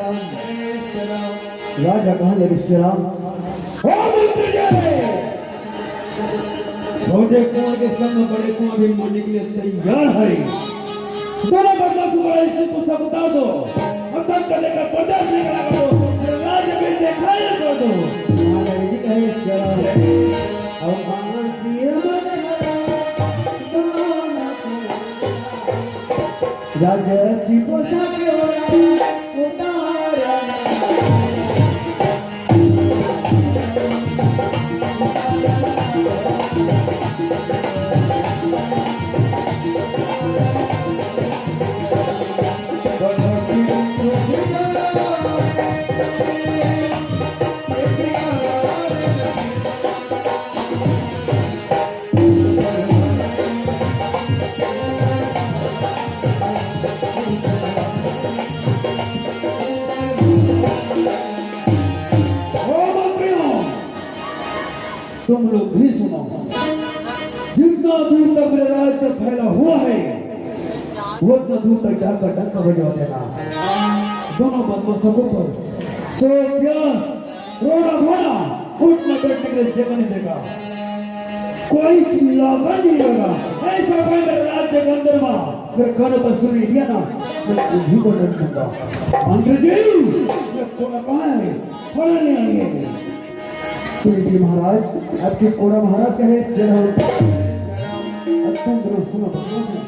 राम जय श्री राम। राजा कहाँ ले श्री राम? ओ मंत्री जी, छोटे कुआं के संग बड़े कुआं भी मारने के लिए तैयार है। दोनों बदमाशों को ऐसे को सब बता दो, अब तक करने का बर्दाश्त नहीं करा करो, राजा भी दिखाई कर दो। महाराज जी कहे श्री राम और मंत्री राजसी पोशाक उतारा तुम लोग भी सुनो, जितना दूर तक मेरा राज्य फैला हुआ है वो उतना दूर तक जाकर डंका बजवा देना। दोनों बदमाशों पर सो प्यास रोना धोना उठना बैठने के लिए जगह नहीं देगा, कोई चिल्लाकर नहीं होगा। ऐसा कोई मेरे राज्य के अंदर मां फिर खाने पर सुनी दिया ना मैं तुम्ही को डर दूंगा। मंत्री जी, ये कोड़ा कहाँ है? फल नहीं आएंगे। जी महाराज, आपके कोड़ा महाराज कहे श्री राम अत्यंत सुनो बदमाशों,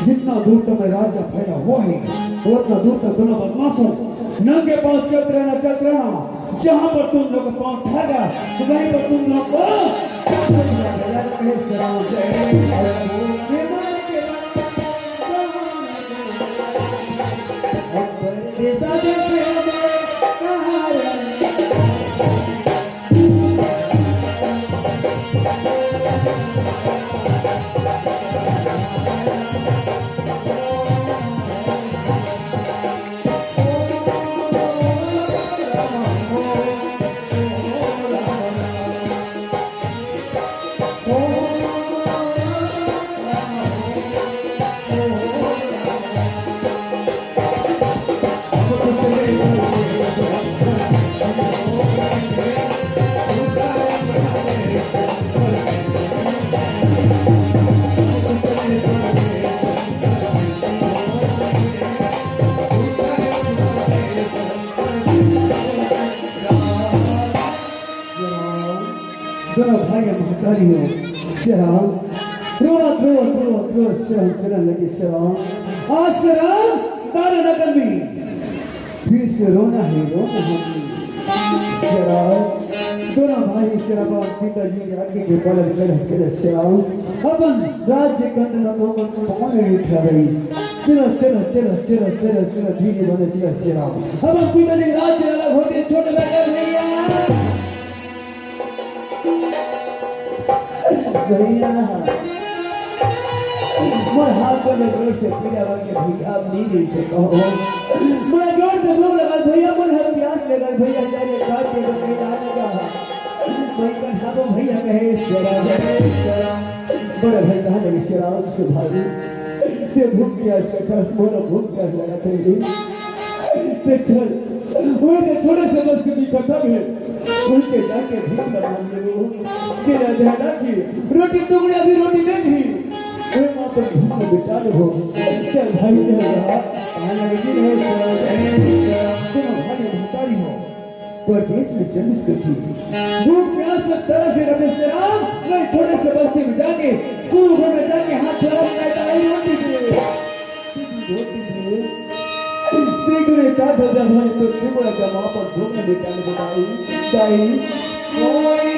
जितना दूर तक राज्य फैला हुआ है उतना दूर तक दोनों बदमाशों नंगे पांव चलते रहना। जहां पर तुम लोग पांव उठागा तो वहीं पर तुम लोग को कहे श्री राम दोनों भाई महतारी हो श्री राम रोआ रोआ रोआ रोआ श्री राम चलने लगे श्री राम। आज श्री राम तारा नगर में फिर से रोना है श्री राम। दोनों भाई श्री राम और पिताजी के आगे के पलट कर श्री राम अपन राज्य के अंदर कौन उठा रही। चलो चलो चलो चलो चलो चलो धीरे बने चलो श्री राम। अपन पिताजी राज्य अलग होते छोटे भैया भैया मोर हाथ पर जोर से पीड़ा के भैया आप नहीं ले से कहो मैं जोर से भूख लगा भैया मोर हर प्यास लगा भैया जाने काट के बकरी लाने का मैं कहा वो भैया कहे सेरा बड़े भाई कहा नहीं सेरा के भाई ते भूख प्यास का मोर भूख प्यास लगा थे चल वो छोटे से बस के खत्म है उनके जाके भूख लगा ले के राधा की रोटी टुकड़ी अभी रोटी नहीं थी वे मां पर भूख में बिटा ले हो। चल भाई चल रहा आने लगी है तुम भाई महतारी हो परदेश में जन्म की थी भूख प्यास में तरह से रहे से राम मैं छोटे से बस्ती में जाके सूरज में जाके हाथ थोड़ा लगाता है रोटी दे सीखने का धजा भाई तो त्रिपुरा का मां पर भूख में बिटाने बताई ताई कोई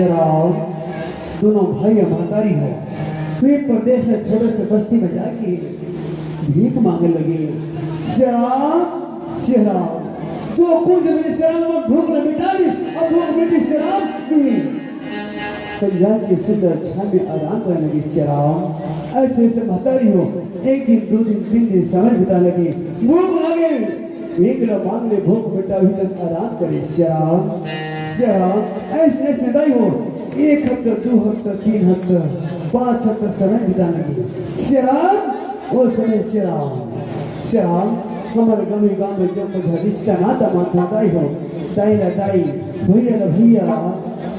राम, दोनों भाई महतारी हो फिर प्रदेश में छोटे से बस्ती में जाके भीख मांगने लगे। श्री राम, जो कुछ मेरे श्री राम भूख न मिटा दी और भूख मिटी श्री राम की पंजाब की सुंदर छाया में आराम करने लगी। श्री राम ऐसे ऐसे महतारी हो, एक दिन 2 दिन 3 दिन समय बिता लगे, भूख लगे, एक किलो मांग ले, भूख मिटा अभी तक आराम करे। श्री राम ऐसे ऐसे दाई हो, 1 हफ्ता 2 हफ्ता 3 हफ्ता 5 हफ्ता समय बिता लगे। श्री राम वो समय श्री राम हमारे गांव में जब मुझे रिश्ता नाता माता दाई हो, दाई ना दाई, भैया ना भैया,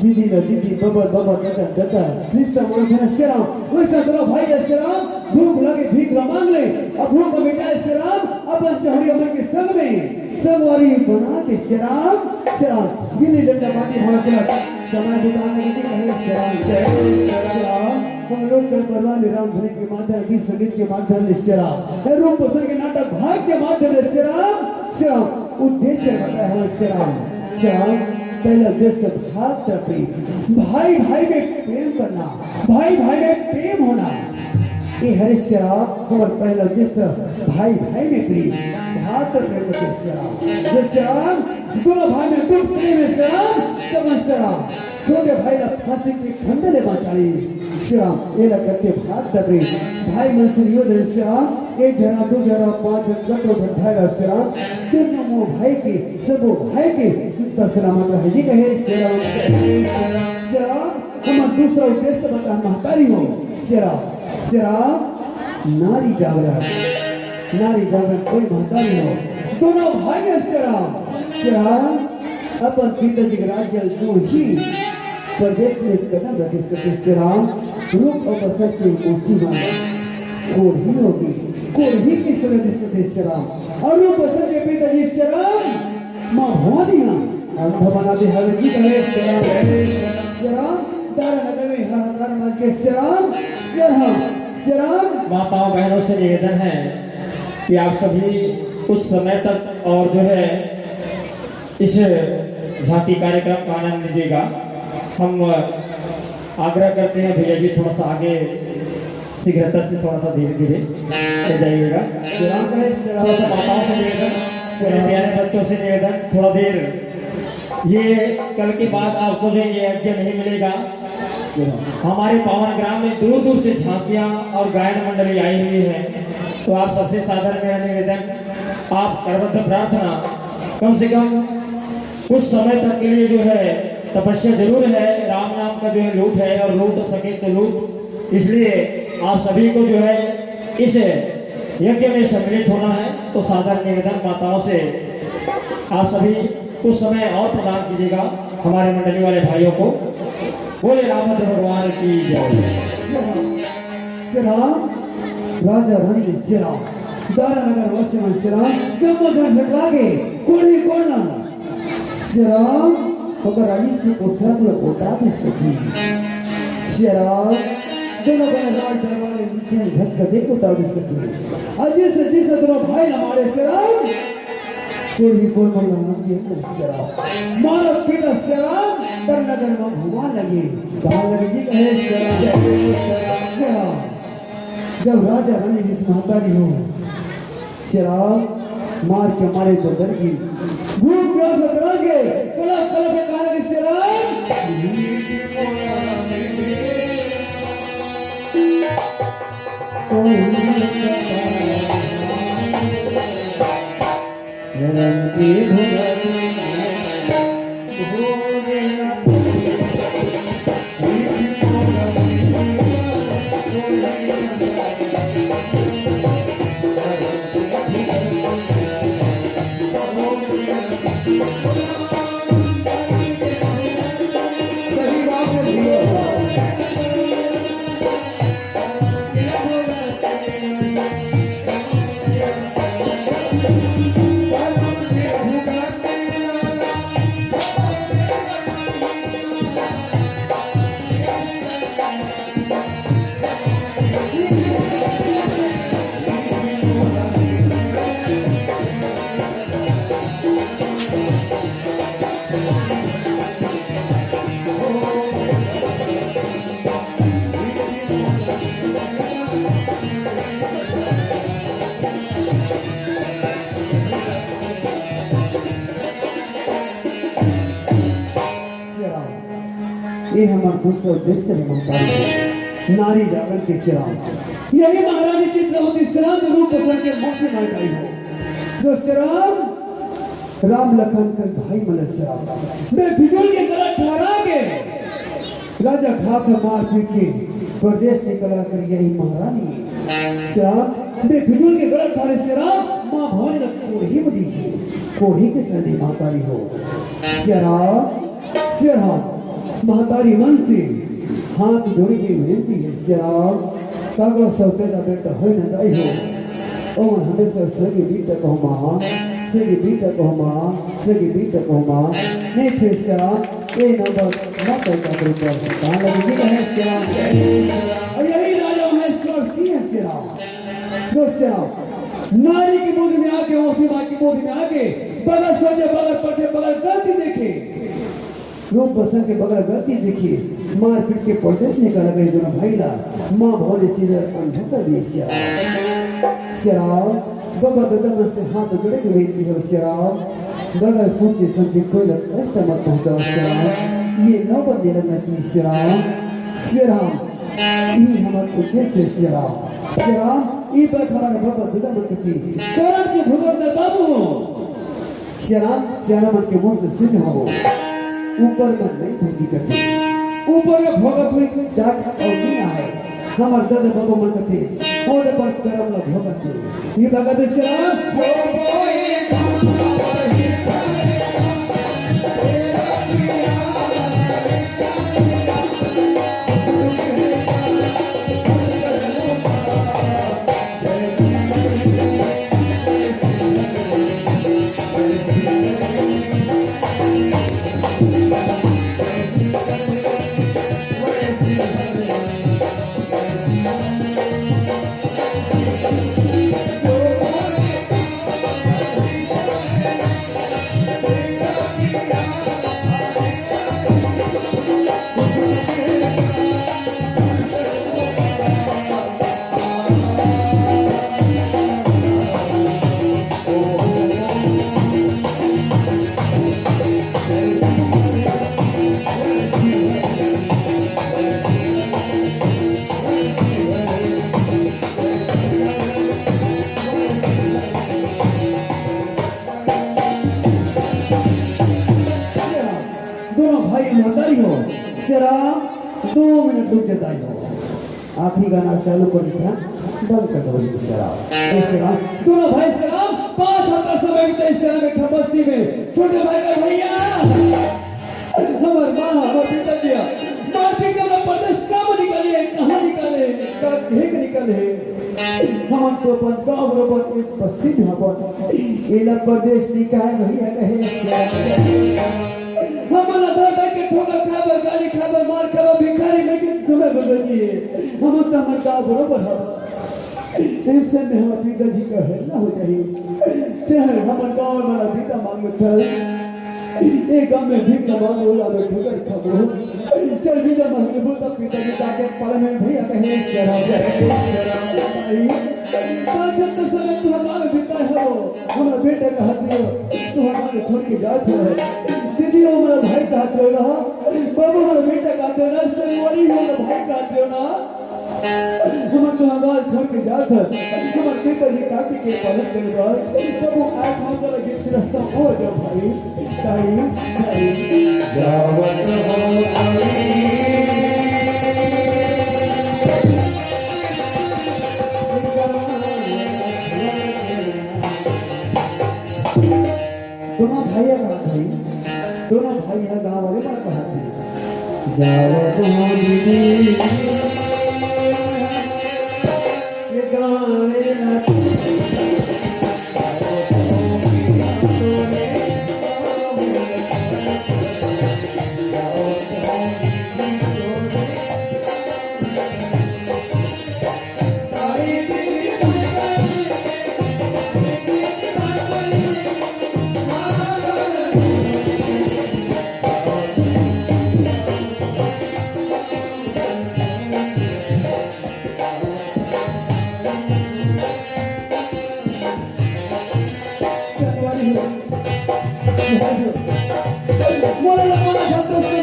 दीदी ना दीदी, बाबा बाबा, दादा दादा, रिश्ता मांगना श्री राम वैसा करो भाई। श्री राम भूख लगे भीख मांग ले, अब भूख मिटाए श्री राम अपन चढ़ी अमर के संग में संगवारी बना के। श्री राम गिल्ली डंडा पार्टी भर के समय बिताने की कहे। श्री राम हम लोग कल परवान राम धनी के माध्यम, गीत संगीत के माध्यम से श्री राम रूप पसंद के नाटक भाग के माध्यम से श्री राम उद्देश्य बताया हमें। श्री राम पहला उद्देश्य भाव प्रेम, भाई भाई में प्रेम करना, भाई भाई में प्रेम होना, ये हरे श्री राम हमारा पहला उद्देश्य भाई भाई में प्रेम, भाव प्रेम करते श्री राम। जो श्री राम दोनों भाई में दुख प्रेम है श्री राम, तब श्री राम छोटे भाई का फांसी के फंदे ले बचाई। श्री राम ये करते भाग प्रेम, भाई मन से योद्धा श्री राम, 1 जना 2 जना 5 जना 10 जना भाई श्री राम, जन्मो भाई के सब भाई के सुखता सलामत रहे जी कहे। श्री राम हमारा दूसरा उद्देश्य बता महतारी हो। श्री राम नारी जागरण कोई महतारी हो, दोनों भाई है श्री राम अपन पिताजी के राज्य जो ही प्रदेश में कदम रखे सकते। श्री राम रूप और बसर की कोसी कोढ़ी होगी, कोढ़ी की सलत इसके श्री राम और रूप बसर के पिताजी श्री राम माँ भवानी अंधा बना दे हवे जी कहे। श्री राम तारा नगर में हाहाकार मच के श्री राम माताओं बहनों से निवेदन है कि आप सभी कुछ समय तक और जो है इस झांकी कार्यक्रम का आनंद लीजिएगा। हम आग्रह करते हैं भैया जी थोड़ा सा आगे शीघ्रता से थोड़ा सा धीरे धीरे चल जाइएगा। थोड़ा सा माताओं से निवेदन, मेरे प्यारे बच्चों से निवेदन, थोड़ा देर ये कल के बाद आपको जो ये यज्ञ नहीं मिलेगा। हमारे पावन ग्राम में दूर दूर से झांकियां और गायन मंडली आई हुई है, तो आप सबसे सादर मेरा निवेदन, आप करबद्ध प्रार्थना कम से कम कुछ समय तक के लिए जो है तपस्या जरूर है, राम नाम का जो है लूट है और लूट सके तो लूट, इसलिए आप सभी को जो है इस यज्ञ में सम्मिलित होना है। तो सादर निवेदन माताओं से आप सभी कुछ समय और प्रदान कीजिएगा हमारे मंडली वाले भाइयों को। बोले रामभद्र भगवान की जय। श्री राम राजा रानी श्री राम दारा नगर वस्यमन श्री राम जम्मू से लागे कोड़ी कोना श्री राम होकर राजी से पोशाक में उठा भी सकी। श्री राम दोनों बने राज दरबार में नीचे भक्त का देखो उठा भी सकी। अजय से जिस दोनों भाई हमारे श्री राम कोड़ी कोण बोला हम ये श्री राम मारो पिता श्री राम तर नगर में भगवान लगे कहाँ लगे जी कहे श्री राम जब राजा रानी जिस महतारी हो श्री राम मार के मारे तो डर गई, भूख प्यास में तरस गए, कलप कलप के कहा लगे श्री राम ये हमारे दूसरे उद्देश्य में महतारी है नारी जागरण के श्री राम यही महारानी चित्रवती श्री राम के रूप बसंत के मुख से महतारी हो जो श्री राम राम लखन कर भाई मन श्री राम मैं बिजुल के तरह ठहरा के राजा खा कर मार पीट के प्रदेश निकला कर यही महारानी श्री राम मैं बिजुल के गलत थारे श्री राम माँ भवानी कोढ़ी मदी से कोढ़ी के सदी महतारी हो श्री राम महतारी मन से हाथ जोड़ के विनती है श्री राम कागो सौतेला बेटा हो न दाई हो और हमेशा सगी बेटा को मां सगी बेटा को मां सगी बेटा को मां नहीं फिर श्री राम ये नंबर मत का ऊपर कहां लगी है श्री राम और यही राजा महेश्वर सिंह है श्री राम जो श्री राम नारी की गोद में आके उसी मां की गोद में आके बगल सोचे बगल पटे बगल गलती देखे रूप बसंत के बगल गलती देखी मार पीट के परदेश निकाला गए दोनों भाई ला माँ भोले सीधे अंधों कर दी श्याम बाबा दादा मन से हाथ जोड़े के बेनती है श्याम बगल सोचे समझे कोई कष्ट मत पहुंचाओ श्याम ये नौबत नहीं लगना चाहिए श्याम यही हमारे उद्देश्य है श्याम ये बात हमारा बाबा दादा मन की कारण के भगवान बाबू श्याम मन के मुंह से सिद्ध हो ऊपर में नहीं भूमि कथी ऊपर में भगत हुई जाट और नहीं आए हमार दादा बाबा मन कथी और पर करम ला भगत हुई ये भगत श्याम श्याम 2 मिनट रुक जाता हो आखिरी गाना चालू कर दिया बंद कर दो श्याम दोनों भाई श्याम 5 हफ्ता समय बीते श्याम में बस्ती में छोटे भाई का भैया हमार माँ हमार पिता दिया मार पीट के परदेश कब निकले कहाँ निकले कब निकले हम तो अपन गाँव रोबत एक बस्ती में अपन एला परदेश निकाय भैया कहे हमारा दादा के ठोकर खाबर गाली खाबर मार खाबर भिखारी में के घुमे गुजरी हम तो हमार गाँव बरोबर है ऐसे में हमारे पिताजी का है ना हो जाए चाहे हमारे गाँव में हमारा पिता मांगे था एक गाँव में भीख न मांगो ना मैं ठोकर खाबो चल भी जब मांगे बोलता पिताजी जाके पालन में भैया कहे शराब 5 हफ्ते समय तू गाँव में बिता हो हमारा बेटा का हाथ लियो तू हमारे छोड़ के जात है दीदी हमारा भाई का हाथ लो ना बाबू हमारा बेटा का हाथ ना सवारी हमारा भाई का हाथ लो ना हम तो हमारा छोड़ के जात है हमारे पिताजी काकी के पालन करने बाद तब वो आठ माह का लगे रास्ता हो जाओ भाई ताई जावत हो दोनों भाई का भाई दोनों भाई है गांव वाले बात कहते हैं जावत ये गावे मोला मोला शब्द से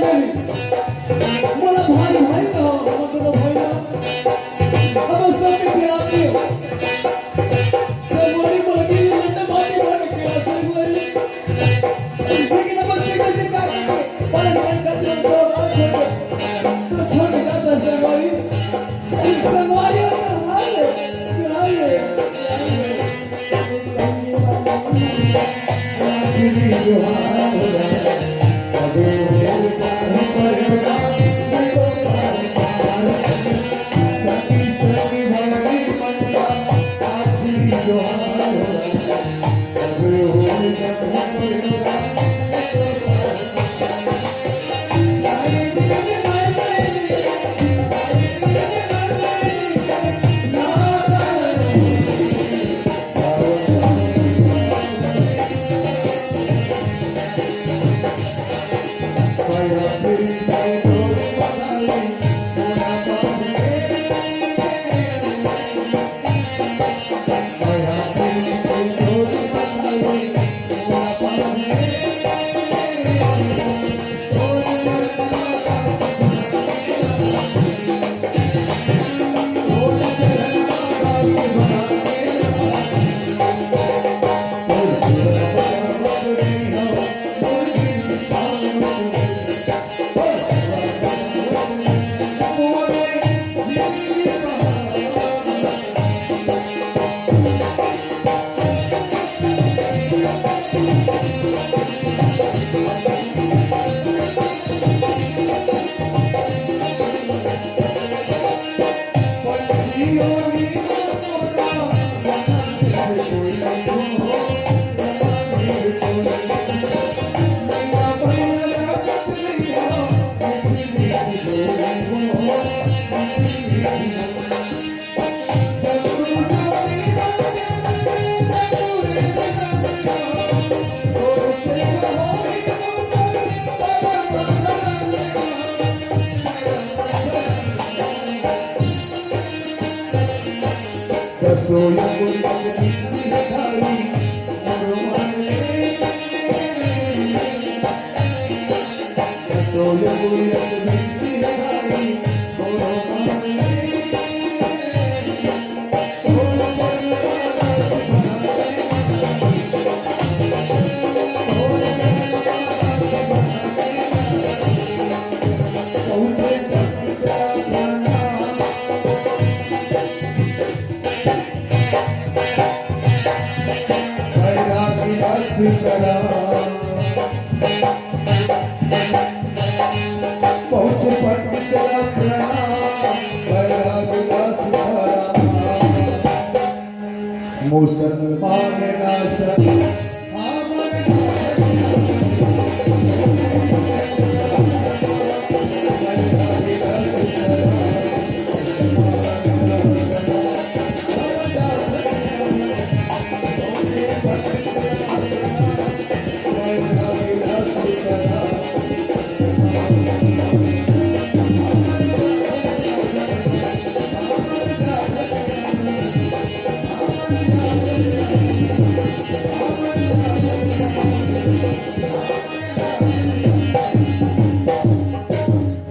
मुसलमान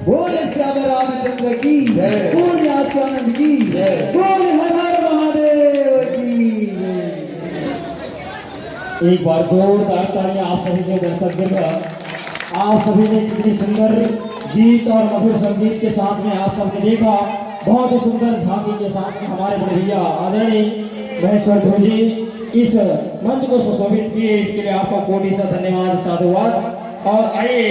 बोले श्याम रामचंद्र की बोले आत्मानंद की बोले हर हर महादेव की। एक बार जोरदार तालियां आप सभी जो दर्शक दल आप सभी ने कितनी सुंदर गीत और मधुर संगीत के साथ में आप सबने देखा। बहुत ही सुंदर झांकी के साथ में हमारे बड़े भैया आदरणीय महेश्वर ध्रुव जी इस मंच को सुशोभित किए, इसके लिए आपका कोटि सा धन्यवाद साधुवाद। और आइए